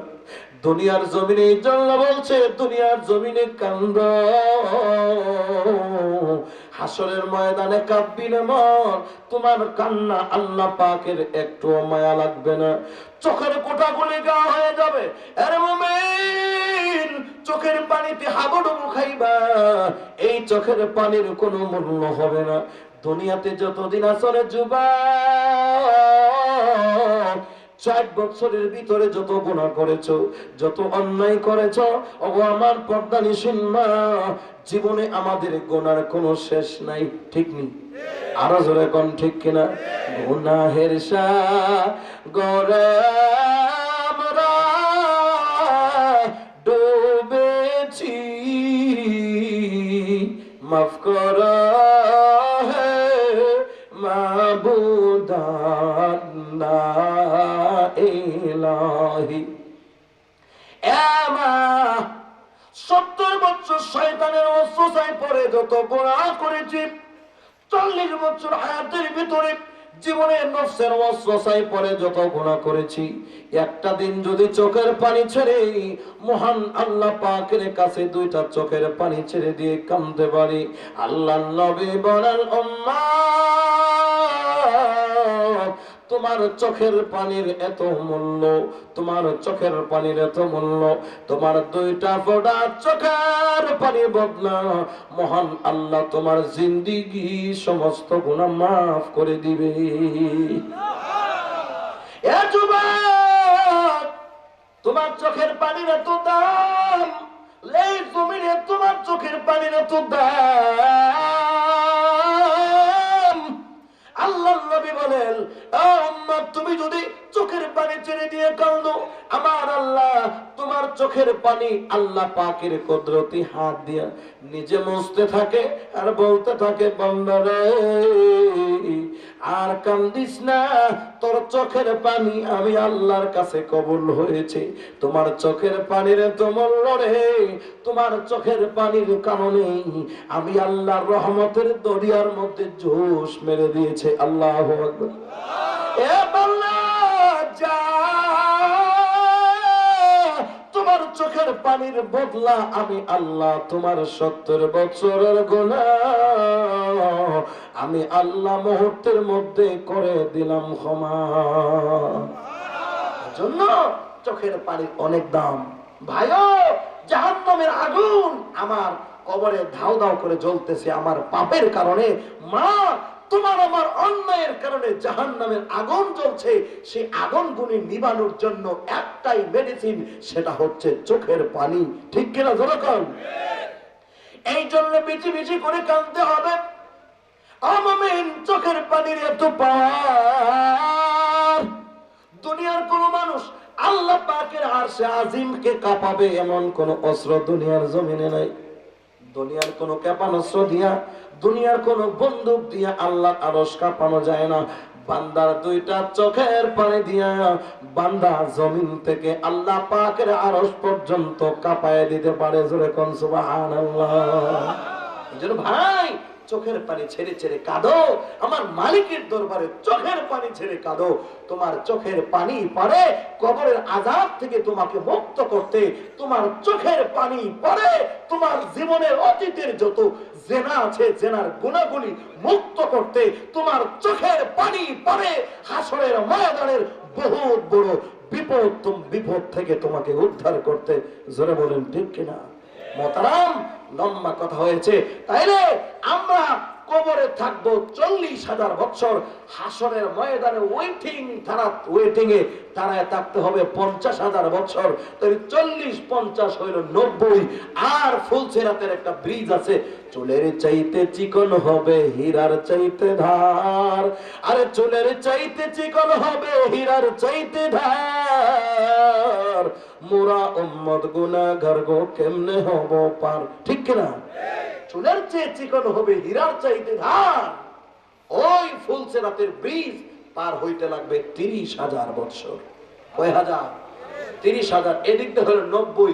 দুনিয়ার জমিনে এই জন্য বলছে, দুনিয়ার জমিনে কান্দ, হাসরের ময়দানে কাঁদবি না মন, তোমার কান্না আল্লাহ পাকের একটু মায়া লাগবে না। চোখের কোটাগুলি গা হয়ে যাবে। আরে মুমিন, চোখের পানিতে হাবুডুবু খাইবা, এই চোখের পানির কোনো মূল্য হবে না। দুনিয়াতে যতদিন আসলে যুবক, 60 বছরের ভিতরে যত গুনাহ করেছো, যত অন্যায় করেছো, ওগো আমার পর্দানিশীন মা, জীবনে আমাদের গুনার কোনো শেষ নাই, ঠিক নেই? আরো জোরে কোন ঠিক কিনা? গুনাহের সাগরে আমরা ডুবেছি, মাফ করো হে মাবুদ ইলাহি। 70 বছর শয়তানের ওয়াসওয়াসায় পড়ে যত গুনাহ করেছি, 40 বছর হায়াতের ভিতরে জীবনের নফসের ওয়াসওয়াসায় পড়ে যত গুনাহ করেছি, একটা দিন যদি চোখের পানি ছেড়ে মহান আল্লাহ পাকের কাছে দুইটা চোখের পানি ছেড়ে দিয়ে কাঁদতে পারি, আল্লাহর নবী বলেন, উম্মাত, তোমার চোখের পানির এত মূল্য, তোমার চোখের পানির এত মূল্য, তোমার দুইটা ফোঁটা চোখের পানি বদলা মহান আল্লাহ তোমার জিন্দেগি সমস্ত গুনাহ মাফ করে দিবে। এ যুবক, তোমার চোখের পানির এত দাম, এই জমিনে তোমার চোখের পানির এত দাম। আল্লাহর নবী বলেন, ও উম্মত, তুমি যদি চোখের পানি ছেড়ে দিয়ে কাঁদো, আমার আল্লাহ তোমার চোখের পানি আল্লাহ পাকের কুদরতি হাত দিয়া নিজে মুছতে থাকে আর বলতে থাকে, বান্দা রে আর কান্দিস না, তোর চোখের পানি আমি আল্লাহর কাছে কবুল হয়েছে। তোমার চোখের পানির এত মূল্য রে, তোমার চোখের পানির কারণে আমি আল্লাহর রহমতের দরিয়ার মধ্যে জোশ মেরে দিয়েছে। আল্লাহু আকবার। এ বান্দা যা, তোমার চোখের পানির বদলা আমি আল্লাহ তোমার 70 বছরের গুনাহ আমি আল্লাহ মুহূর্তের মধ্যে করে দিলাম ক্ষমা। জন্য চোখের পানির অনেক দাম। ভাইও, জাহান্নামের আগুন আমার কবরে ধাউ ধাউ করে জ্বলতেছে আমার পাপের কারণে। মা, তোমার আমার অন্যায়ের কারণে জাহান্নামের আগুন জ্বলছে। সেই আগুনগুলি নিবানোর জন্য একটাই মেডিসিন, সেটা হচ্ছে চোখের পানি। ঠিক কিনা জনগণ? এই জন্য বিচি বিচি করে কাঁদতে হবে। আমিন। চোখের পানির এত পাওয়ার, দুনিয়ার কোন মানুষ আল্লাহ পাকের আরশে আজিমকে কাঁপাবে এমন কোন অস্ত্র দুনিয়ার জমিনে নাই। দুনিয়ার কোন ক্ষেপণাস্ত্র দিয়া, দুনিয়ার কোন বন্দুক দিয়া আল্লাহর আরশ কাঁপানো যায় না। বান্দার দুইটা চোখের পানি দিয়া বান্দা জমিন থেকে আল্লাহ পাকের আরশ পর্যন্ত কাঁপায় দিতে পারে। জোরে কোন সুবহানাল্লাহ। এজন্য ভাই চোখের পানি ছেড়ে ছেড়ে কাঁদো, আমার মালিকের দরবারে চোখের পানি ছেড়ে কাঁদো। তোমার চোখের পানি পারে কবরের আযাব থেকে তোমাকে মুক্ত করতে, তোমার চোখের পানি পারে তোমার জীবনের অতীতের যত জেনা আছে জেনার গুনাহগুলি মুক্ত করতে, তোমার চোখের পানি পারে হাসরের ময়দানের বহুত বড় বিপদ থেকে তোমাকে উদ্ধার করতে। জোরে বলেন ঠিক কিনা? মোহতারাম, লম্বা কথা হয়েছে, তাইলে আমরা কবরে থাকবো 40,000 বছর, হাসরের ময়দানে ওয়েটিং এ দাঁড়ায় থাকতে হবে 50,000 বছর। তাই 40-50 হইল 90। আর ফুলসিরাতের একটা ব্রিজ আছে, চুলের চাইতে চিকন হবে হীরার চাইতে ধার, আরে চুলের চাইতে চিকন হবে হীরার চাইতে ধার, মোরা উম্মত গুনাহগার গো কেমনে হব পার। ঠিক কিনা? চুলের চেয়ে চিকন হবে হীরার চাইতে ধার। ওই ফুলসিরাতের ব্রিজ পার হইতে লাগবে 30,000 বছর। কয় হাজার? 30,000। এদিক দিয়ে হলো 90।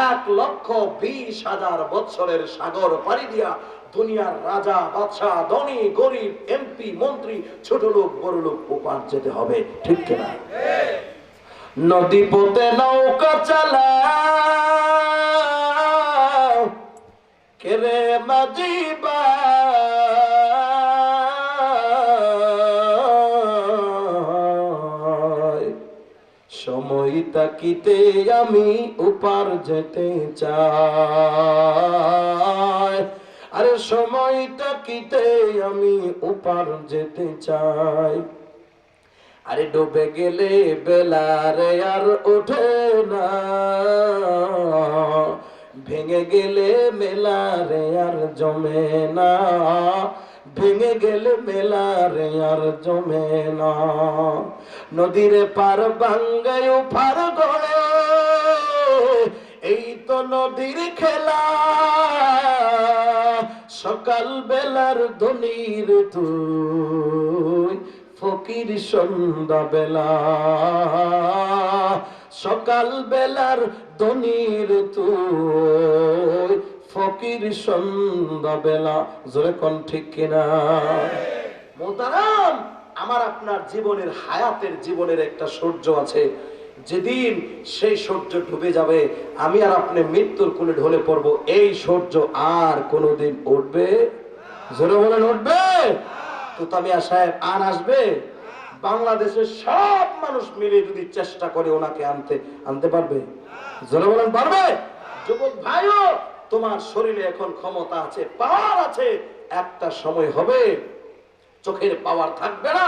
1,20,000 বছরের সাগর পাড়ি দিয়া দুনিয়ার রাজা বাদশাহ ধনী গরিব এমপি মন্ত্রী ছোট লোক বড় লোক ওপার যেতে হবে। ঠিক কিনা? নদী পথে নৌকা চালাও কেরে মাঝিবা, সময় তাকিতে আমি উপার যেতে চাই, আরে সময় তাকিতে আমি উপার যেতে চাই, আরে ডুবে গেলে বেলারে আর ওঠে না, ভেঙে গেলে মেলারে আর জমে না, ভেঙে গেলে মেলারে আর জমে না, নদীর পার ভাঙ্গায় পার গড়ে এই তো নদীর খেলা, সকাল বেলার ধনির তুই ফকির সন্ধ্যা বেলা, সকাল বেলার ধনির তুই ফকির সন্ধ্যা বেলা। জোরে কোন ঠিক কিনা? মোহতারাম, আমার আপনার জীবনের হায়াতের জীবনের একটা সূর্য আছে, যেদিন সেই সূর্য ডুবে যাবে আমি আর আপনি মৃত্যুর কোলে ঢলে পড়বো, এই সূর্য আর কোনোদিন উঠবে? জোরে বলেন উঠবে? তুতামিয়া সাহেব আর আসবে? বাংলাদেশের সব মানুষ মিলে যদি চেষ্টা করে ওনাকে আনতে পারবে? জোরে বলেন পারবে? যুবক ভাইও, তোমার শরীরে এখন ক্ষমতা আছে, পাওয়ার আছে, একটা সময় হবে চোখের পাওয়ার থাকবে না,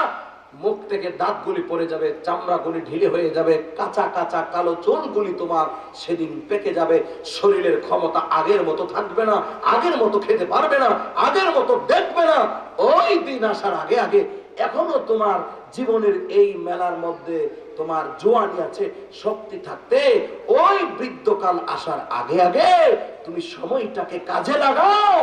মুখ থেকে দাঁতগুলি পড়ে যাবে, চামড়াগুলি ঢিলে হয়ে যাবে, কাঁচা কাঁচা কালো চুলগুলি তোমার সেদিন পেকে যাবে, শরীরের ক্ষমতা আগের মতো থাকবে না, আগের মতো খেতে পারবে না, আগের মতো দেখবে না। ওই দিন আসার আগে আগে এখনো তোমার জীবনের এই মেলার মধ্যে তোমার জোয়ানি আছে, শক্তি থাকতে ওই বৃদ্ধকাল আসার আগে আগে তুমি সময়টাকে কাজে লাগাও,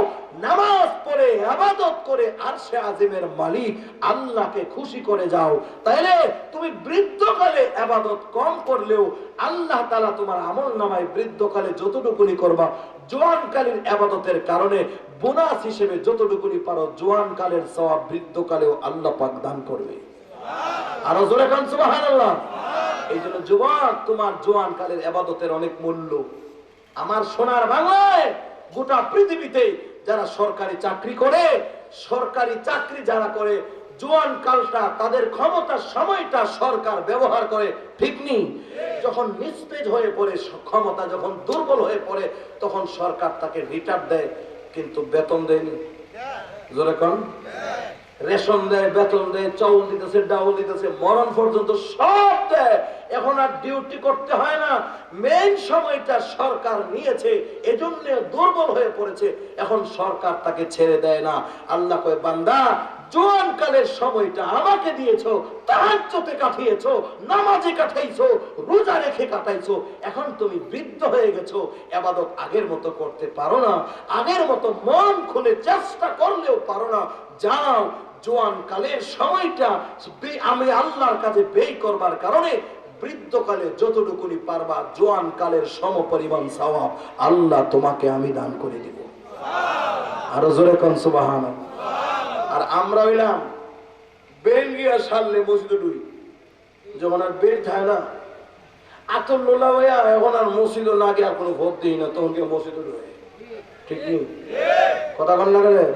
নামাজ পড়ে ইবাদত করে আরশে আজিমের মালিক আল্লাহকে খুশি করে যাও। তাইলে তুমি বৃদ্ধকালে ইবাদত কম করলেও আল্লাহ তাআলা তোমার আমলনামায় বৃদ্ধকালে যতটুকুনি করবা জোয়ানকালীন ইবাদতের কারণে বোনাস হিসেবে যতটুকুনি পারো জোয়ানকালের সওয়াব বৃদ্ধকালেও আল্লাহ পাক দান করবে। আর জোরে কান সুবহানাল্লাহ। এই জন্য যুবক, তোমার জোয়ানকালের ইবাদতের অনেক মূল্য। আমার সোনার বাংলায় গোটা পৃথিবীতে যারা সরকারি চাকরি করে, সরকারি চাকরি যারা করে, জোয়ান কালটা তাদের ক্ষমতার সময়টা সরকার ব্যবহার করে, ঠিক নেই? যখন নিস্তেজ হয়ে পড়ে, ক্ষমতা যখন দুর্বল হয়ে পড়ে, তখন সরকার তাকে রিটায়ার দেয়, কিন্তু বেতন দেয়নি। জোরে কোন? রেশন দেয়, বেতন দেয়, চাউল দিতেছে, ডাউল দিতেছে, মরণ পর্যন্ত সব দেয়। এখন আর ডিউটি করতে হয় না। মেইন সময়টা সরকার নিয়েছে, এজন্য দুর্বল হয়ে পড়েছে। এখন সরকার তাকে ছেড়ে দেয় না। আল্লাহ কয়, বান্দা জোয়ান কালের সময়টা আমাকে দিয়েছো, তাহাজ্জুদে কাটিয়েছো, নামাজে কাটাইছো, রোজা রেখে কাটাইছো। এখন তুমি বৃদ্ধ হয়ে গেছো, ইবাদত আগের মতো করতে পারো না, আগের মতো মন খুলে চেষ্টা করলেও পারো না। যাও, জোয়ান কালের সময়টা আমি আল্লাহর কাছে ব্যয় করবার কারণে বৃদ্ধকালে যতটুকুনি পারবা জোয়ান কালের সমপরিমাণ সওয়াব আল্লাহ তোমাকে আমি দান করে দিব। আরো জোরে কোন সুবহানাল্লাহ। আর আমরা হইলাম বেল গিয়া সারলে মসজিদে ঢুই, যখন আর বেল থাকে না আতর লোলা হইয়া এখন আর মসজিদও না গিয়ে আর কোনো ভোট দিই না, তখন গিয়ে মসজিদে ঢুকে। ঠিক নেই কথা বল না রে?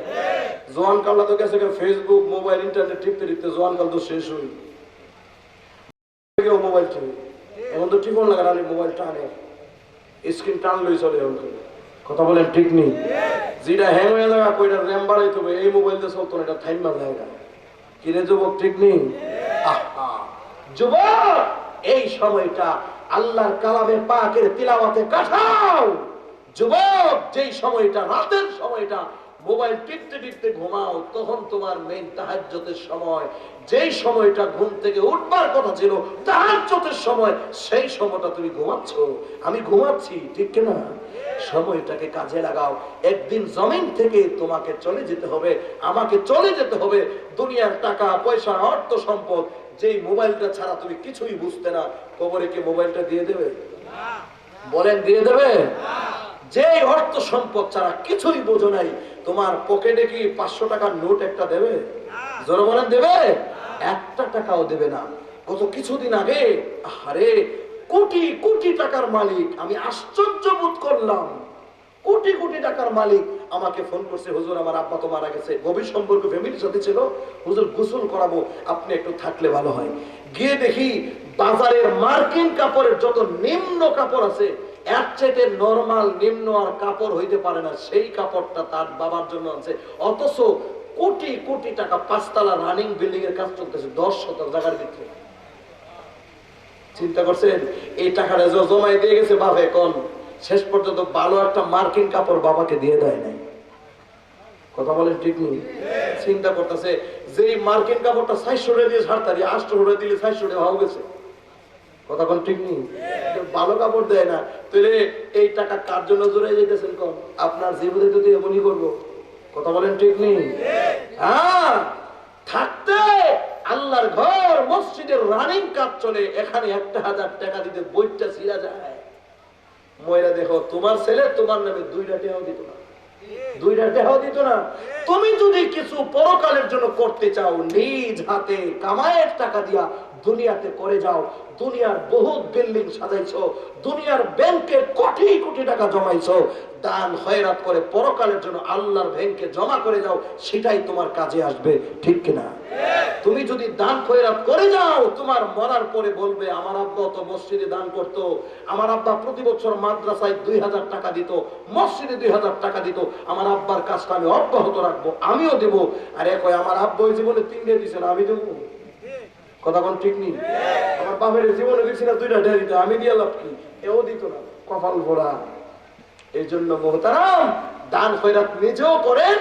জোয়ান কালটা তো গেছে ফেসবুক মোবাইল ইন্টারনেট টিপতে টিপতে জোয়ান কাল তো শেষ হই, মোবাইল টিপে এখন তো টিপন লাগে না, মোবাইল টানে, স্ক্রিন টানলেই চলে। এখন কথা বলেন ঠিক নেই? যেটা হ্যাং হয়ে লাগা কইটা র্যাম বাড়াইতে হবে, এই মোবাইল দিয়ে চলতো না, এটা থাইমা জায়গা। কিরে যুবক, ঠিক নেই? যুবক, এই সময়টা আল্লাহর কালামে পাকের তিলাওয়াতে কাটাও। যুবক, যেই সময়টা রাতের সময়টা মোবাইল টিপতে টিপতে ঘুমাও, তখন তোমার মেইন তাহাজ্জুদের সময়। যেই সময়টা ঘুম থেকে উঠবার কথা ছিল তাহাজ্জুদের সময়, সেই সময়টা তুমি ঘুমাচ্ছ, আমি ঘুমাচ্ছি, ঠিক কিনা? সময়টাকে কাজে লাগাও। একদিন জমিন থেকে তোমাকে চলে যেতে হবে, আমাকে চলে যেতে হবে। দুনিয়ার টাকা পয়সা অর্থ সম্পদ, যেই মোবাইলটা ছাড়া তুমি কিছুই বুঝতে না, কবরে কি মোবাইলটা দিয়ে দেবে? বলেন দিয়ে দেবে? যে অর্থ সম্পদ ছাড়া কিছুই বোঝো নাই, তোমার পকেটে কি 500 টাকার নোট একটা দেবে? জোরে বলেন দেবে? একটা টাকাও দেবে না। গত কিছুদিন আগে আরে কোটি কোটি টাকার মালিক, আমি আশ্চর্য বোধ করলাম, কোটি কোটি টাকার মালিক আমাকে ফোন করছে, হুজুর আমার আব্বা তো মারা গেছে, গভীর সম্পর্ক ফ্যামিলির সাথে ছিল, হুজুর গোসল করাবো, আপনি একটু থাকলে ভালো হয়। গিয়ে দেখি বাজারের মার্কিন কাপড়ের যত নিম্ন কাপড় আছে, এক চাইতে নরমাল নিম্ন আর কাপড় হইতে পারে না, সেই কাপড়টা তার বাবার জন্য আছে। অথচ কোটি কোটি টাকা, 5 তলা রানিং বিল্ডিং এর কাজ চলতেছে 10 শতক জায়গার ভিতরে। চিন্তা করছেন? এই টাকাটা জমাই দিয়ে গেছে বাবা, এখন শেষ পর্যন্ত ভালো একটা মার্কিন কাপড় বাবাকে দিয়ে দেয় নাই। কথা বলেন ঠিক নেই? চিন্তা করতেছে যে মার্কিন কাপড়টা 400 দিয়ে ছাড়তারি, 800 দিলে 400 হয়ে গেছে। কথা বলেন ঠিক নেই? ভালো কাপড় দেয় না, তাহলে এই টাকা কার জন্য জোরে যেতেছেন? কম আপনার জীবনে যদি এমনই করবো। কথা বলেন ঠিক নেই? হ্যাঁ, থাকতে আল্লাহর ঘর মসজিদের রানিং কাজ চলে, এখানে 1000 টাকা দিতে বইটা ছিঁড়া যায়। ময়রা দেখো, তোমার ছেলে তোমার নামে 2টা টাকাও দিত না, 2টা টাকাও দিত না। তুমি যদি কিছু পরকালের জন্য করতে চাও, নিজ হাতে কামায়ের টাকা দিয়া দুনিয়াতে করে যাও। দুনিয়ার বহুত বিল্ডিং সাজাইছো, দুনিয়ার ব্যাংকে কোটি কোটি টাকা জমাইছো, দান খয়রাত করে পরকালের জন্য আল্লাহর ব্যাংকে জমা করে যাও, সেটাই তোমার কাজে আসবে, ঠিক কিনা? তুমি যদি দান খয়রাত করে যাও, তোমার মরার পরে বলবে আমার আব্বা তো মসজিদে দান করতো, আমার আব্বা প্রতি বছর মাদ্রাসায় 2000 টাকা দিত, মসজিদে 2000 টাকা দিত, আমার আব্বার কাজটা আমি অব্যাহত রাখবো, আমিও দেব। আরে কয় আমার আব্বা ওই জীবনে 3 দিয়ে দিছে না, আমি দেবো? কথা কোন ঠিক নেই? আমার বাপের জীবনে দিছি না 2টা টাকা দিত, আমি দিয়ে লাভ কি? এও দিত না, কপাল ভরা। এই জন্য মুহতারাম, দান খয়রাত নিজেও করেন,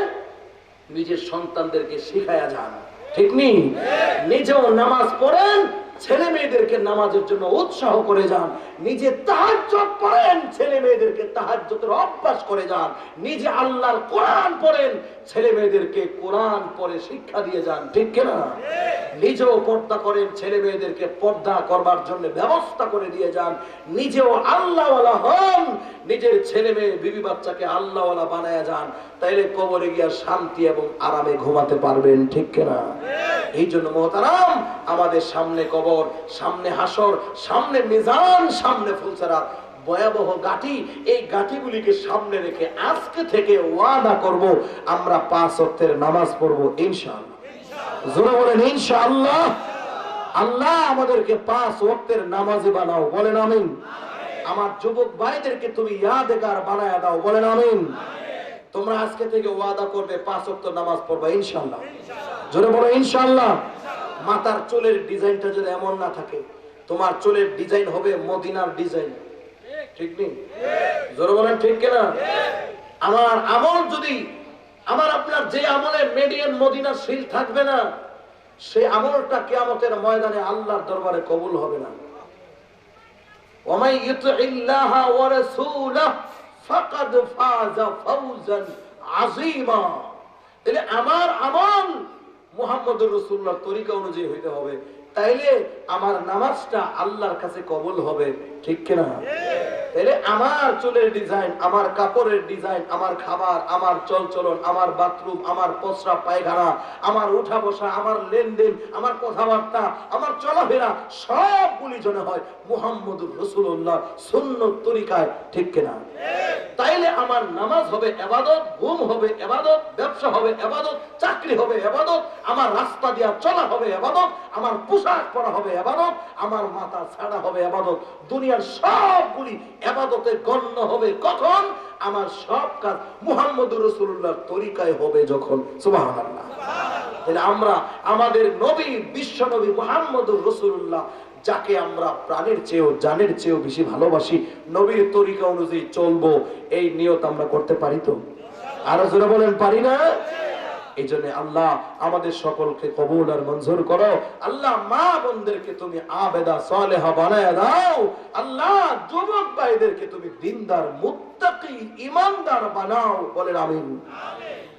নিজের সন্তানদেরকে শিখায়া যান, ঠিক নেই? নিজেও নামাজ পড়েন, ছেলে মেয়েদেরকে নামাজের জন্য উৎসাহ করে যান। নিজে তাহাজ্জুদ পড়েন, ছেলে মেয়েদেরকে তাহাজ্জুদের অভ্যাস করে যান। নিজে আল্লাহর কোরআন পড়েন, ছেলে মেয়েদেরকে কোরআন পড়ে শিক্ষা দিয়ে যান, ঠিক কিনা? নিজেও পর্দা করেন, ছেলে মেয়েদেরকে পর্দা করবার জন্য ব্যবস্থা করে দিয়ে যান। নিজেও আল্লাহওয়ালা হন, নিজের ছেলে মেয়ে বিবি বাচ্চাকে আল্লাহওয়ালা বানায়া যান, তাইলে কবরে গিয়া শান্তি এবং আরামে ঘুমাতে পারবেন, ঠিক কিনা? এই জন্য মুহতারাম, আমাদের সামনে কবর, সামনে হাসর, সামনে মিজান, সামনে ফুলসেরাত, ভয়াবহ গাঠি। এই গাঠিগুলিকে সামনে রেখে আজকে থেকে ওয়াদা করব, আমরা 5 ওয়াক্তের নামাজ পড়বো ইনশাআল্লাহ। জোরে বলেন ইনশাআল্লাহ। আল্লাহ আমাদেরকে 5 ওয়াক্তের নামাজি বানাও, বলেন আমিন। আমার যুবক ভাইদেরকে তুমি ইয়াদগার বানায়া দাও, বলেন আমিন। তোমরা আজকে থেকে ওয়াদা করবে 5 ওয়াক্ত নামাজ পড়বা ইনশাআল্লাহ। জোরে বলো ইনশাআল্লাহ। মাথার চুলের ডিজাইনটা যদি এমন না থাকে, তোমার চুলের ডিজাইন হবে মদিনার ডিজাইন, ঠিক নেই? জোরে বলেন ঠিক কিনা? আমার আমল যদি, আমার আপনার যে আমলে মেডিয়ান মদিনার সিল থাকবে না, সেই আমলটা কিয়ামতের ময়দানে আল্লাহর দরবারে কবুল হবে না। ওয়ামাই ইউতিল্লাহা ওয়া রাসূলাহু ফাকাদ ফাযা ফাওজান আযীমা। তাহলে আমার আমল মুহাম্মদুর রাসূলুল্লাহর তরিকা অনুযায়ী হইতে হবে, তাইলে আমার নামাজটা আল্লাহর কাছে কবুল হবে, ঠিক কিনা? তাহলে আমার চুলের ডিজাইন, আমার কাপড়ের ডিজাইন, আমার খাবার, আমার চলচলন, আমার বাথরুম, আমার প্রস্রাব পায়খানা, আমার উঠা বসা, আমার লেনদেন, আমার কথাবার্তা, আমার চলাফেরা সবগুলি যেন হয় মুহাম্মদুর রাসূলুল্লাহ সুন্নত তরিকায়, ঠিক কিনা? তাইলে আমার নামাজ হবে ইবাদত, ঘুম হবে ইবাদত, ব্যবসা হবে ইবাদত, চাকরি হবে ইবাদত, আমার রাস্তা দিয়া চলা হবে ইবাদত, আমার পোশাক পরা হবে ইবাদত, আমার মাথা ছাড়া হবে ইবাদত। দুনিয়ার সবগুলি ইবাদতে গণ্য হবে কখন? আমার সব কাজ মুহাম্মদুর রাসূলুল্লাহর তরিকায় হবে যখন। সুবহানাল্লাহ। তাহলে আমরা আমাদের নবী, বিশ্ব নবী মুহাম্মদুর রাসূলুল্লাহ, যাকে আমরা প্রাণের চেয়েও জানের চেয়েও বেশি ভালোবাসি, নবীর তরিকা অনুযায়ী চলবো, এই নিয়ত আমরা করতে পারি তো? আরো জোরে বলেন, পারি না? এই জন্য আল্লাহ আমাদের সকলকে কবুল আর মঞ্জুর করো। আল্লাহ মা বোনদেরকে তুমি আবেদা সালেহা বানায়া দাও। আল্লাহ যুবক ভাইদেরকে তুমি দিনদার, মুত্তাকি, ঈমানদার বানাও। বলেন আমিন।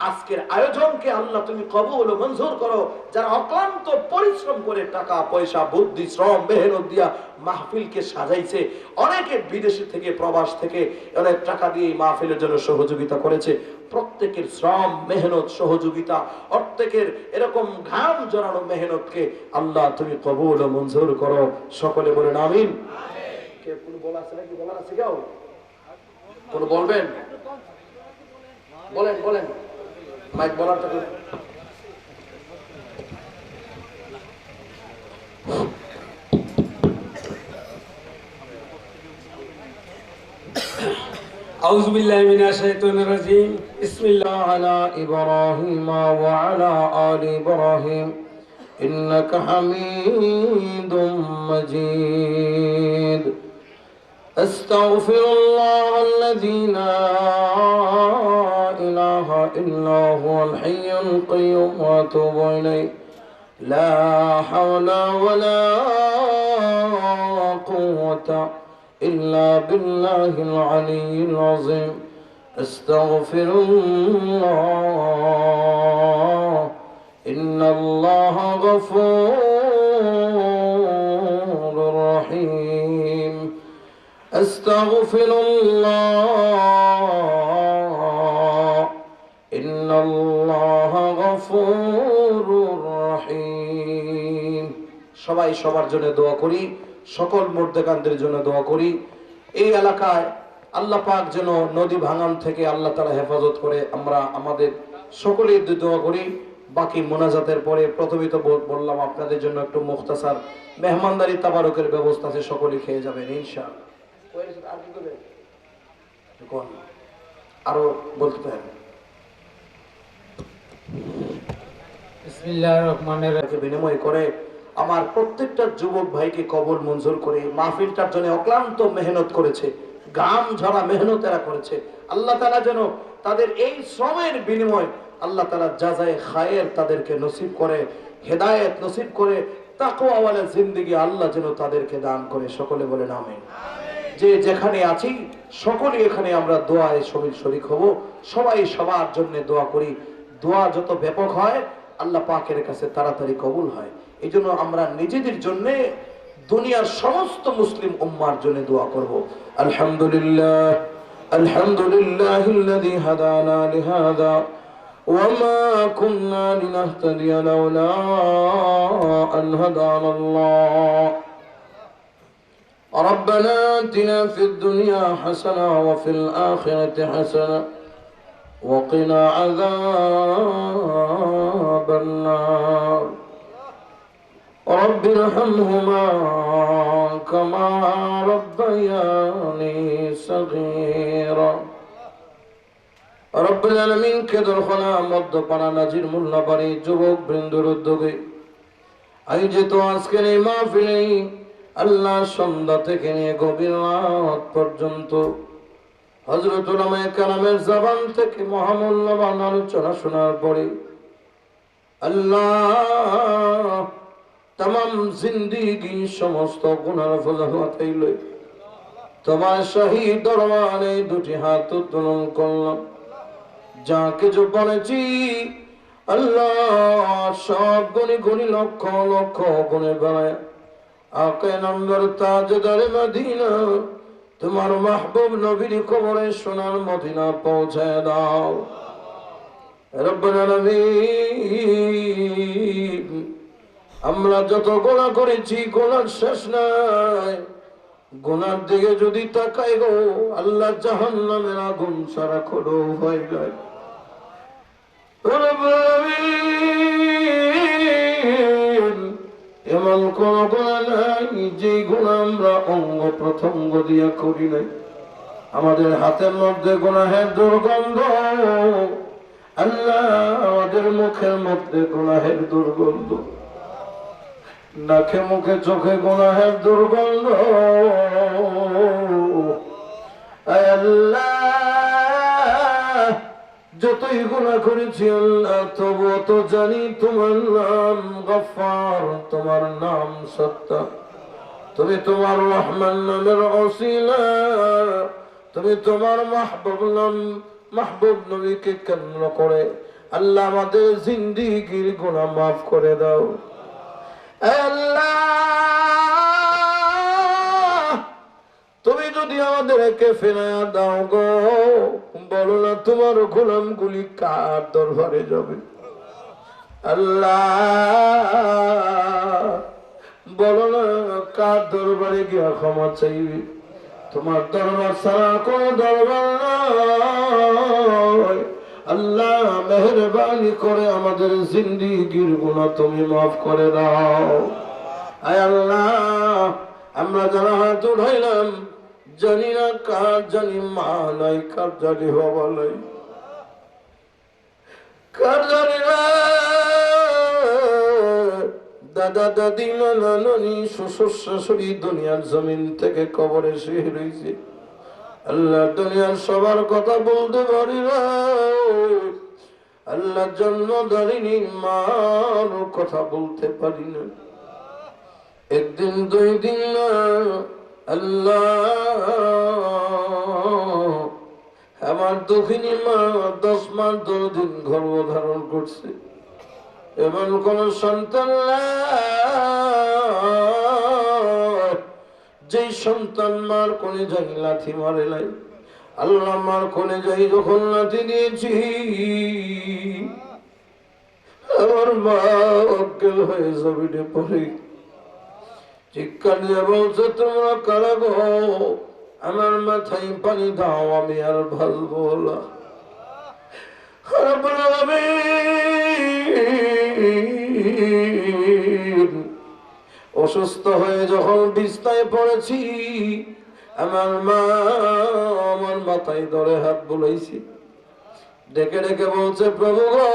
আজকের আয়োজনকে আল্লাহ তুমি কবুল ও মঞ্জুর করো। যারা অক্লান্ত পরিশ্রম করে টাকা পয়সা, বুদ্ধি, শ্রম, মেহনত দিয়া মাহফিলকে সাজাইছে, অনেকে বিদেশে থেকে, প্রবাস থেকে অনেক টাকা দিয়ে এই মাহফিলের জন্য সহযোগিতা করেছে, প্রত্যেকের শ্রম, মেহনত, সহযোগিতা, প্রত্যেকের এরকম ঘাম জড়ানো মেহনতকে আল্লাহ তুমি কবুল ও মঞ্জুর করো। সকলে বলেন আমিন। কে কোনো বলা আছে নাকি? বলার আছে কেউ? কোন বলবেন? বলেন বলেন, মাইক বলার তো। أعوذ بالله من الشيطان الرجيم بسم الله على إبراهيم وعلى آل إبراهيم إنك حميد مجيد أستغفر الله الذي لا إله إلا هو الحي القيوم وأتوب إليه لا حول ولا قوة إلا بالله العلي العظيم أستغفر الله إن الله غفور رحيم أستغفر الله إن الله غفور رحيم সবাই সবার জন্য দোয়া করি, সকল মুর্দেকানদের জন্য দোয়া করি। এই এলাকায় আল্লাহ পাক যেন নদী ভাঙন থেকে আল্লাহ তাআলা হেফাজত করে, আমরা আমাদের সকলেই দোয়া করি। বাকি মোনাজাতের পরে প্রথমেই তো বললাম আপনাদের জন্য একটু মুখতাসার মেহমানদারি তাবারকের ব্যবস্থা আছে, সকলেই খেয়ে যাবেন ইনশাআল্লাহ। আরো বলতে পারেন। বিসমিল্লাহির রহমানির রহিম। বিনিময় করে আমার প্রত্যেকটা যুবক ভাইকে কবুল মঞ্জুর করে, মাহফিলটার জন্য অক্লান্ত মেহনত করেছে, গাম ঝরা মেহনত এরা করেছে, আল্লাহ তাআলা যেন তাদের এই শ্রমের বিনিময় আল্লাহ তাআলা জাযায়ে খায়ের তাদেরকে নসিব করে, হেদায়েত নসিব করে, তাকওয়াওয়ালা জিন্দেগি আল্লাহ যেন তাদেরকে দান করে। সকলে বলেন আমিন। যে যেখানে আছি সকলেই এখানে আমরা দোয়ায় শরীক হব, সবাই সবার জন্য দোয়া করি। দোয়া যত ব্যাপক হয় আল্লাহ পাকের কাছে তাড়াতাড়ি কবুল হয়। এই জন্য আমরা নিজেদের জন্য, দুনিয়ার সমস্ত মুসলিম উম্মার জন্য দোয়া করব। আলহামদুলিল্লাহ আলহামদুলিল্লাহিল্লাযী হাদানা লিহাযা ওয়া মা কুন্না লিনাহতাদিয়া লাওলা আন হাদানাল্লাহ। ربنا آتنا في الدنيا حسنة وفي الآخرة حسنة وقنا عذاب النار. رب ارحمهما كما ربياني صغيرا. رب العالمين কে দরখানা মধ্যপাড়া নাজির মোল্লাবাড়ি যুবক বৃন্দর উদ্যোগে আয়োজিত আজকের এই মাহফিলে আল্লাহ সন্ধ্যা থেকে নিয়ে গভীর রাত পর্যন্ত হযরত উলামায়ে কেরামের জবান থেকে মহামূল্যবান আলোচনা শোনার পরে আল্লাহ तमाम जिंदगी समस्त गुनाह फजाहत তোমার শাহী দরবারে দুটি হাত উত্তোলন করলাম। যা কিছু বলেছি আল্লাহ সব গুণে গুণে লক্ষ লক্ষ গুণে বেড়ায় আকে নম্বর তাজদারে মদিনা তোমার মাহবুব নবীর কবরে সোনার মদিনা পৌঁছায় দাও রব্বুল আলামিন। আমরা যত গুনাহ করেছি গুনার শেষ নাই। গুনার দিকে যদি তাকাই গো আল্লাহ জাহান্নামের আগুন ছাড়া কোনো ভয় নাই। এমন কোন গুনাহ নাই যে গুনাহ আমরা অঙ্গ প্রত্যঙ্গ দিয়া করি নাই। আমাদের হাতের মধ্যে গুনাহের দুর্গন্ধ, আল্লাহ আমাদের মুখের মধ্যে গুনাহের দুর্গন্ধ, নাকে মুখে চোখে গুনাহের দুর্গন্ধ। আল্লাহ যতই গুনাহ করেছি আল্লাহ তবুও তো জানি তোমার নাম গফফার, তোমার নাম সত্তার, তুমি তোমার রহমান নামের ওসিলা, তুমি তোমার মাহবুব নবীকে কেন্দ্র করে আল্লাহ আমাদের জিন্দেগীর গুনাহ মাফ করে দাও। আল্লাহ তুমি যদি আমাদেরকে ফেরায়া দাও গো, বলো না তোমার গোলামগুলি কার দরবারে যাবে? আল্লাহ বলো না কার দরবারে গিয়া ক্ষমা চাইবে? তোমার দরবার ছাড়া কোন দরবার নয়। আল্লাহ মেহেরবানি করে আমাদের জিন্দেগীর গুনাহ তুমি মাফ করে দাও। আয় আল্লাহ আমরা যারা হাত উঠাইলাম জানি না কার জানি মা নাই, কার জানি বাবা নাই, কার জানি না দাদা দাদি নানা নানি শ্বশুর শাশুড়ি দুনিয়ার জমিন থেকে কবরে শুয়ে রয়েছে। আল্লাহ দুনিয়ার সবার কথা বলতে পারি না, আল্লাহ জন্মধারিণী মার কথা বলতে পারি না। একদিন দুই দিন না আল্লাহ আমার দক্ষিণী মা 10 মাস 10 দিন গর্ভধারণ করছে। এমন কোন সন্তান যেই সন্তান মার কোনে যাই লাথি মারে নাই। আল্লাহ মার কোনে যাই যখন লাথি দিয়েছি আমার মা অজ্ঞান হয়ে জমিনে পড়ে চিৎকার দিয়ে বলছে তোমরা কারা গো, আমার মাথায় পানি দাও আমি আর ভালবো না। অসুস্থ হয়ে যখন বিছনায় পড়েছি আমার মা আমার মাথায় ধরে হাত বুলাইছি, ডেকে ডেকে বলছে প্রভু গো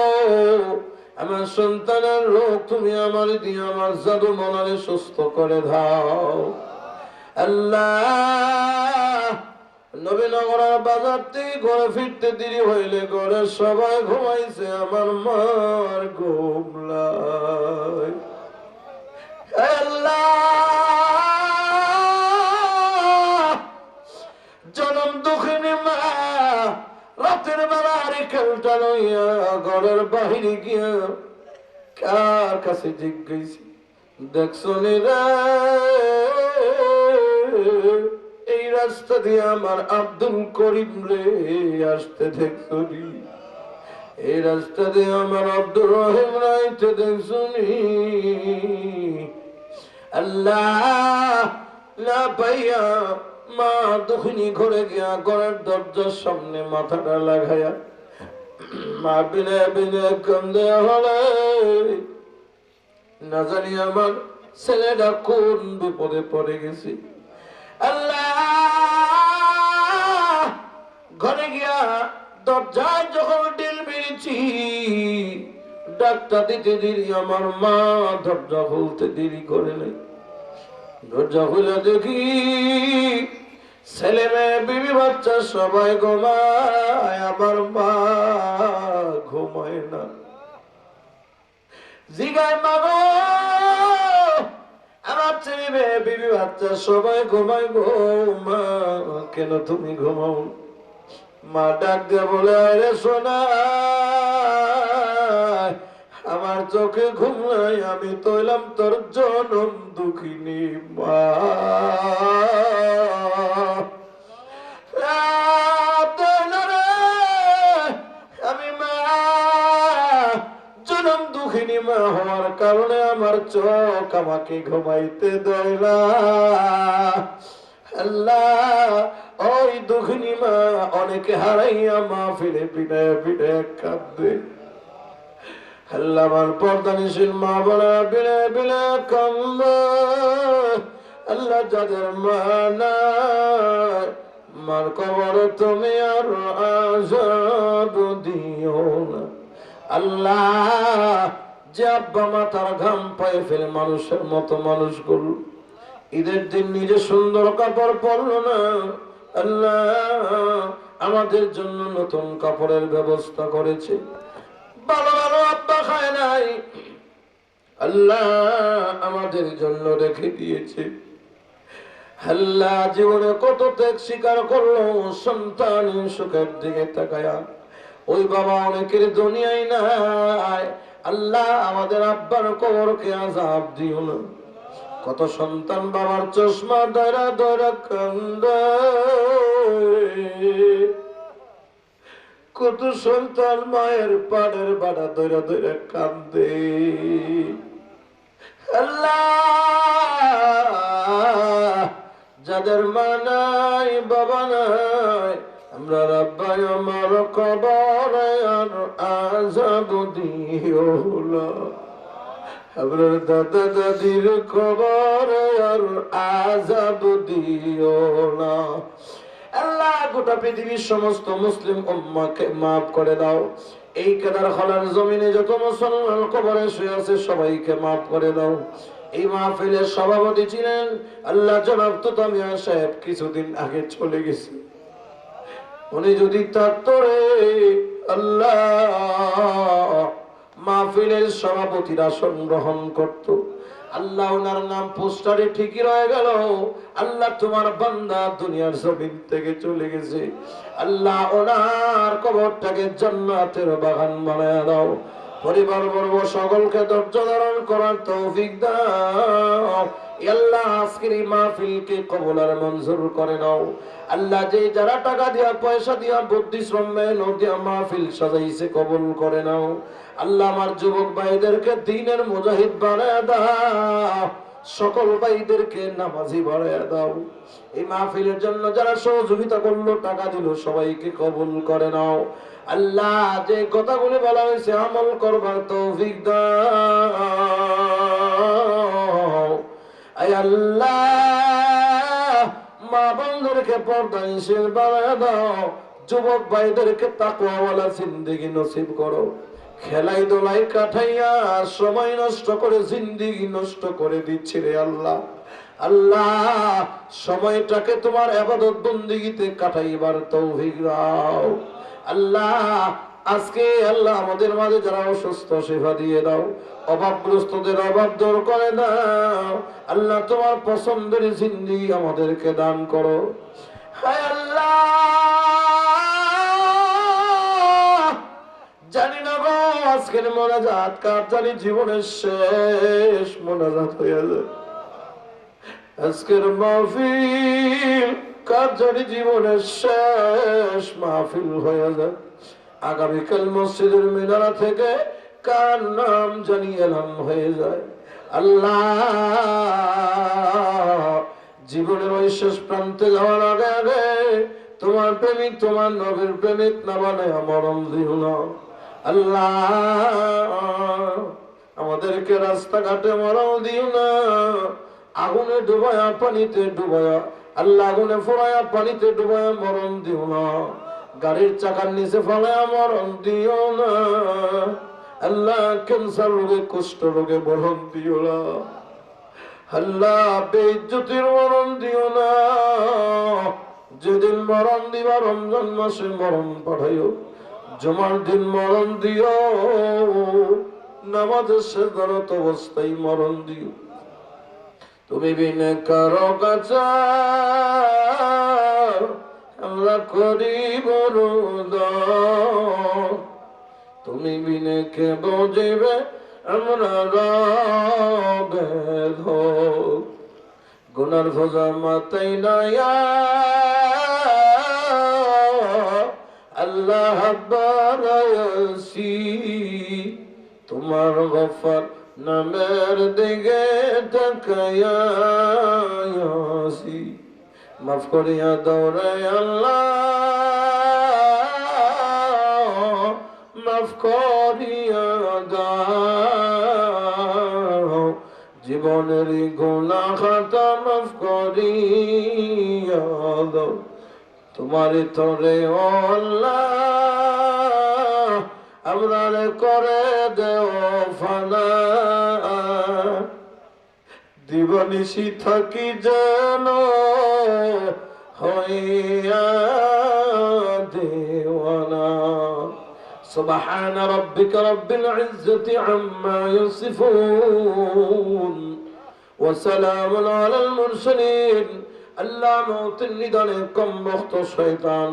আমার সন্তানের রোগ তুমি আমার দিয়ে আমার জাদু মনারে সুস্থ করে দাও। আল্লাহ নবীনগরের বাজার থেকে ঘরে ফিরতে দেরি হইলে ঘরে সবাই ঘুমাইছে, আমার মার ঘুম নাই। আল্লাহ জনম দুঃখিনী মা রাতের বেলা খেলটা লইয়া ঘরের বাহিরে গিয়া কার কাছে জিজ্ঞেস দেখছো রে এই রাস্তা দিয়ে আমার আব্দুল করিম রে আসতে দেখছো নি? এই রাস্তা দিয়ে আমার আব্দুর রহিম রাইতে দেখছো নি? আল্লাহ না পাইয়া মা দুঃখিনী ঘরে গিয়া ঘরের দরজার সামনে মাথাটা লাগাইয়া মা বিনে বিনে কান্দে হলে না জানি আমার ছেলেটা কোন বিপদে পড়ে গেছি। আল্লাহ ঘরে গিয়া দরজায় যখন ডিল মেরেছি ডাক্তার দিতে দেরি, আমার মা দরজা খুলতে দেরি করে নাই। দরজা খুলে দেখি ছেলে মেয়ে বিবি বাচ্চা সবাই ঘুমায়, আমার মা ঘুমায় না। জিগায় মা গো, আমার ছেলে মেয়ে বিবি বাচ্চা সবাই ঘুমায় গো, মা কেন তুমি ঘুমাও? মা ডাক দিয়ে বলে, আরে সোনা, আমার চোখে ঘুম নাই, আমি তো এলাম তোর জনম দুঃখিনী মা। আমি মা জনম দুঃখিনী মা হওয়ার কারণে আমার চোখ আমাকে ঘুমাইতে দেয় না। আল্লাহ, ওই দুঃখিনী মা অনেকে হারাইয়া মা ফিরে ফিরে ফিরে কাঁদে। আল্লাহ, আমার পর্দানিশীল মা বলা বিলে বিলে কান্দে। আল্লাহ, যাদের মা নাই, মার কবরে তুমি আর আযাব দিও না। আল্লাহ, যে আব্বা মা তার ঘাম পায়ে ফেলে মানুষের মতো মানুষ করল, ঈদের দিন নিজে সুন্দর কাপড় পরল না, আল্লাহ আমাদের জন্য নতুন কাপড়ের ব্যবস্থা করেছে। ভালো ভালো আব্বা খায় নাই, আল্লাহ আমাদের জন্য রেখে দিয়েছে। আল্লাহ, জীবনে কত ত্যাগ স্বীকার করলো সন্তান সুখের দিকে তাকায়া। ওই বাবা অনেকের দুনিয়ায় নাই, আল্লাহ আমাদের আব্বার কবরকে আযাব দিও না। কত সন্তান বাবার চশমা ধরা ধরা কান্দে, কত সন্তান মায়ের পাড়ের বাড়া ধরা ধরা কান্দে। আল্লাহ, যাদের মা নাই বাবা নাই, আমরা রাব্বাই আমার কবরে আর আযাব দিও না। আপনার দাদা দাদির কবরে আর আযাব দিও না। আল্লাহ, গোটা পৃথিবীর সমস্ত মুসলিম উম্মাহকে মাফ করে দাও। এই কেদার খালার জমিনে যত মুসলমান কবরে শুয়ে আছে সবাইকে মাফ করে দাও। এই মাহফিলের সভাপতি ছিলেন আল্লাহ জনাব তোতা মিয়া সাহেব, কিছুদিন আগে চলে গেছে। উনি যদি থাকতো রে আল্লাহ, মাহফিলের সভাপতির আসন গ্রহণ করত। আল্লাহ, ওনার নাম পোস্টারে ঠিকই রয়ে গেল। আল্লাহ, তোমার বান্দা দুনিয়ার জমিন থেকে চলে গেছে। আল্লাহ, ওনার কবরটাকে জান্নাতের বাগান বানায় দাও। পরিবার বর্গ সকলকে ধৈর্য ধারণ করার তৌফিক দাও। আল্লাহ, আজকের এই মাহফিলকে কবুল আর মঞ্জুর করে নাও। আল্লাহ, যে যারা টাকা দিয়া পয়সা দিয়া বুদ্ধি শ্রম মেহনত দিয়া মাহফিল সাজাইছে কবুল করে নাও। আল্লাহ, আমার যুবক ভাইদেরকে দ্বীনের মুজাহিদ বানায় দাও, সকল ভাইদেরকে নামাজি বানায় দাও। এই মাহফিলের জন্য যারা সহযোগিতা করলো, টাকা দিল, সবাইকে কবুল করে নাও। আল্লাহ, যে কথাগুলি বলা হয়েছে আমল করবার তৌফিক দাও। আয় আল্লাহ, মা বোনদেরকে পর্দানিশীল বানায় দাও, যুবক ভাইদেরকে তাকওয়াওয়ালা জিন্দেগি নসিব করো। খেলাই দোলাই কাটাইয়া সময় নষ্ট করে জিন্দেগি নষ্ট করে দিচ্ছে রে আল্লাহ। আল্লাহ, সময়টাকে তোমার ইবাদত বন্দেগীতে কাটাইবার তৌফিক দাও। আল্লাহ, আজকে আল্লাহ আমাদের মাঝে যারা অসুস্থ শিফা দিয়ে দাও, অভাবগ্রস্তদের অভাব দূর করে দাও। আল্লাহ, তোমার পছন্দের জিন্দেগি আমাদেরকে দান করো। হায় আল্লাহ, জানি না গো আজকের মোনাজাত কার জানি জীবনের শেষ মোনাজাত হয়ে যায়। আজকের মাহফিল কার জানি জীবনের শেষ মাহফিল হয়ে যায়। আগামীকাল মসজিদের মিনারা থেকে কার নাম জানি এলাম হয়ে যায়। আল্লাহ, জীবনের ওই শেষ প্রান্তে যাওয়ার আগে আগে তোমার প্রেমিক, তোমার নবীর প্রেমিক না বানায় মরণ দিও না। আল্লাহ, আমাদেরকে রাস্তাঘাটে মরণ দিও না। আগুনে ডুবায়া পানিতে ডুবায়া, আল্লাহ আগুনে ফোড়ায়া পানিতে ডুবায়া মরণ দিও না। গাড়ির চাকার নিচে ফেলায়া মরণ দিও না। আল্লাহ, ক্যান্সার রোগে কুষ্ঠ রোগে মরণ দিও না। আল্লাহ বেইজ্জতির মরণ দিও না, যেদিন মরণ দিবা রমজান মাসে মরণ পাঠাইও, জুমার দিন মরণ দিও, নামাজের সেজদারত অবস্থায় মরণ দিও। তুমি বিনে কারো কাছে আমরা করি বরুদ, তুমি বিনে কে বুঝিবে আমরা রবের হোক। গুনার ভোজা মাতাই নায়া আল্লাহ বারায়াসি, তোমার গফর নামের দিকে তাকায়াসি, মাফ করিয়া দৌড়ে আল্লাহ, মাফ করিয়া দাও, জীবনের গুনাহ খাতা মাফ করিয়া দাও। তোমারই তরে ও আল্লাহ আমরা করে দেও ফানা, দিবানিশি থাকি যেন হইয়া দেওয়ানা। سبحان ربك رب العزة عما يصفون وسلام على المرسلين। আল্লাহ মৌতের নিদানে কম বক্ত শয়তান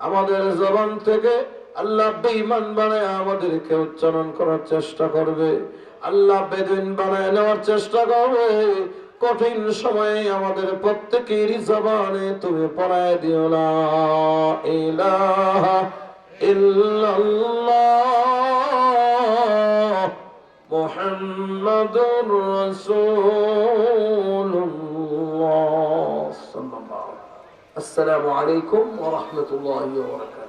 আমাদের জবান থেকে আল্লাহ বেঈমান বানায় আমাদেরকে উচ্চারণ করার চেষ্টা করবে, আল্লাহ বেদিন বানায় নেওয়ার চেষ্টা করবে। কঠিন সময়ে আমাদের প্রত্যেকেরই জবানে তুমি পড়ায় দিও লা ইলাহা ইল্লাল্লাহ মুহাম্মাদুর রাসূলুল্লাহ সাল্লাল্লাহু আলাইহি ওয়া সাল্লাম। আসসালামু আলাইকুম ওয়া রাহমাতুল্লাহি ওয়া বারাকাতুহু।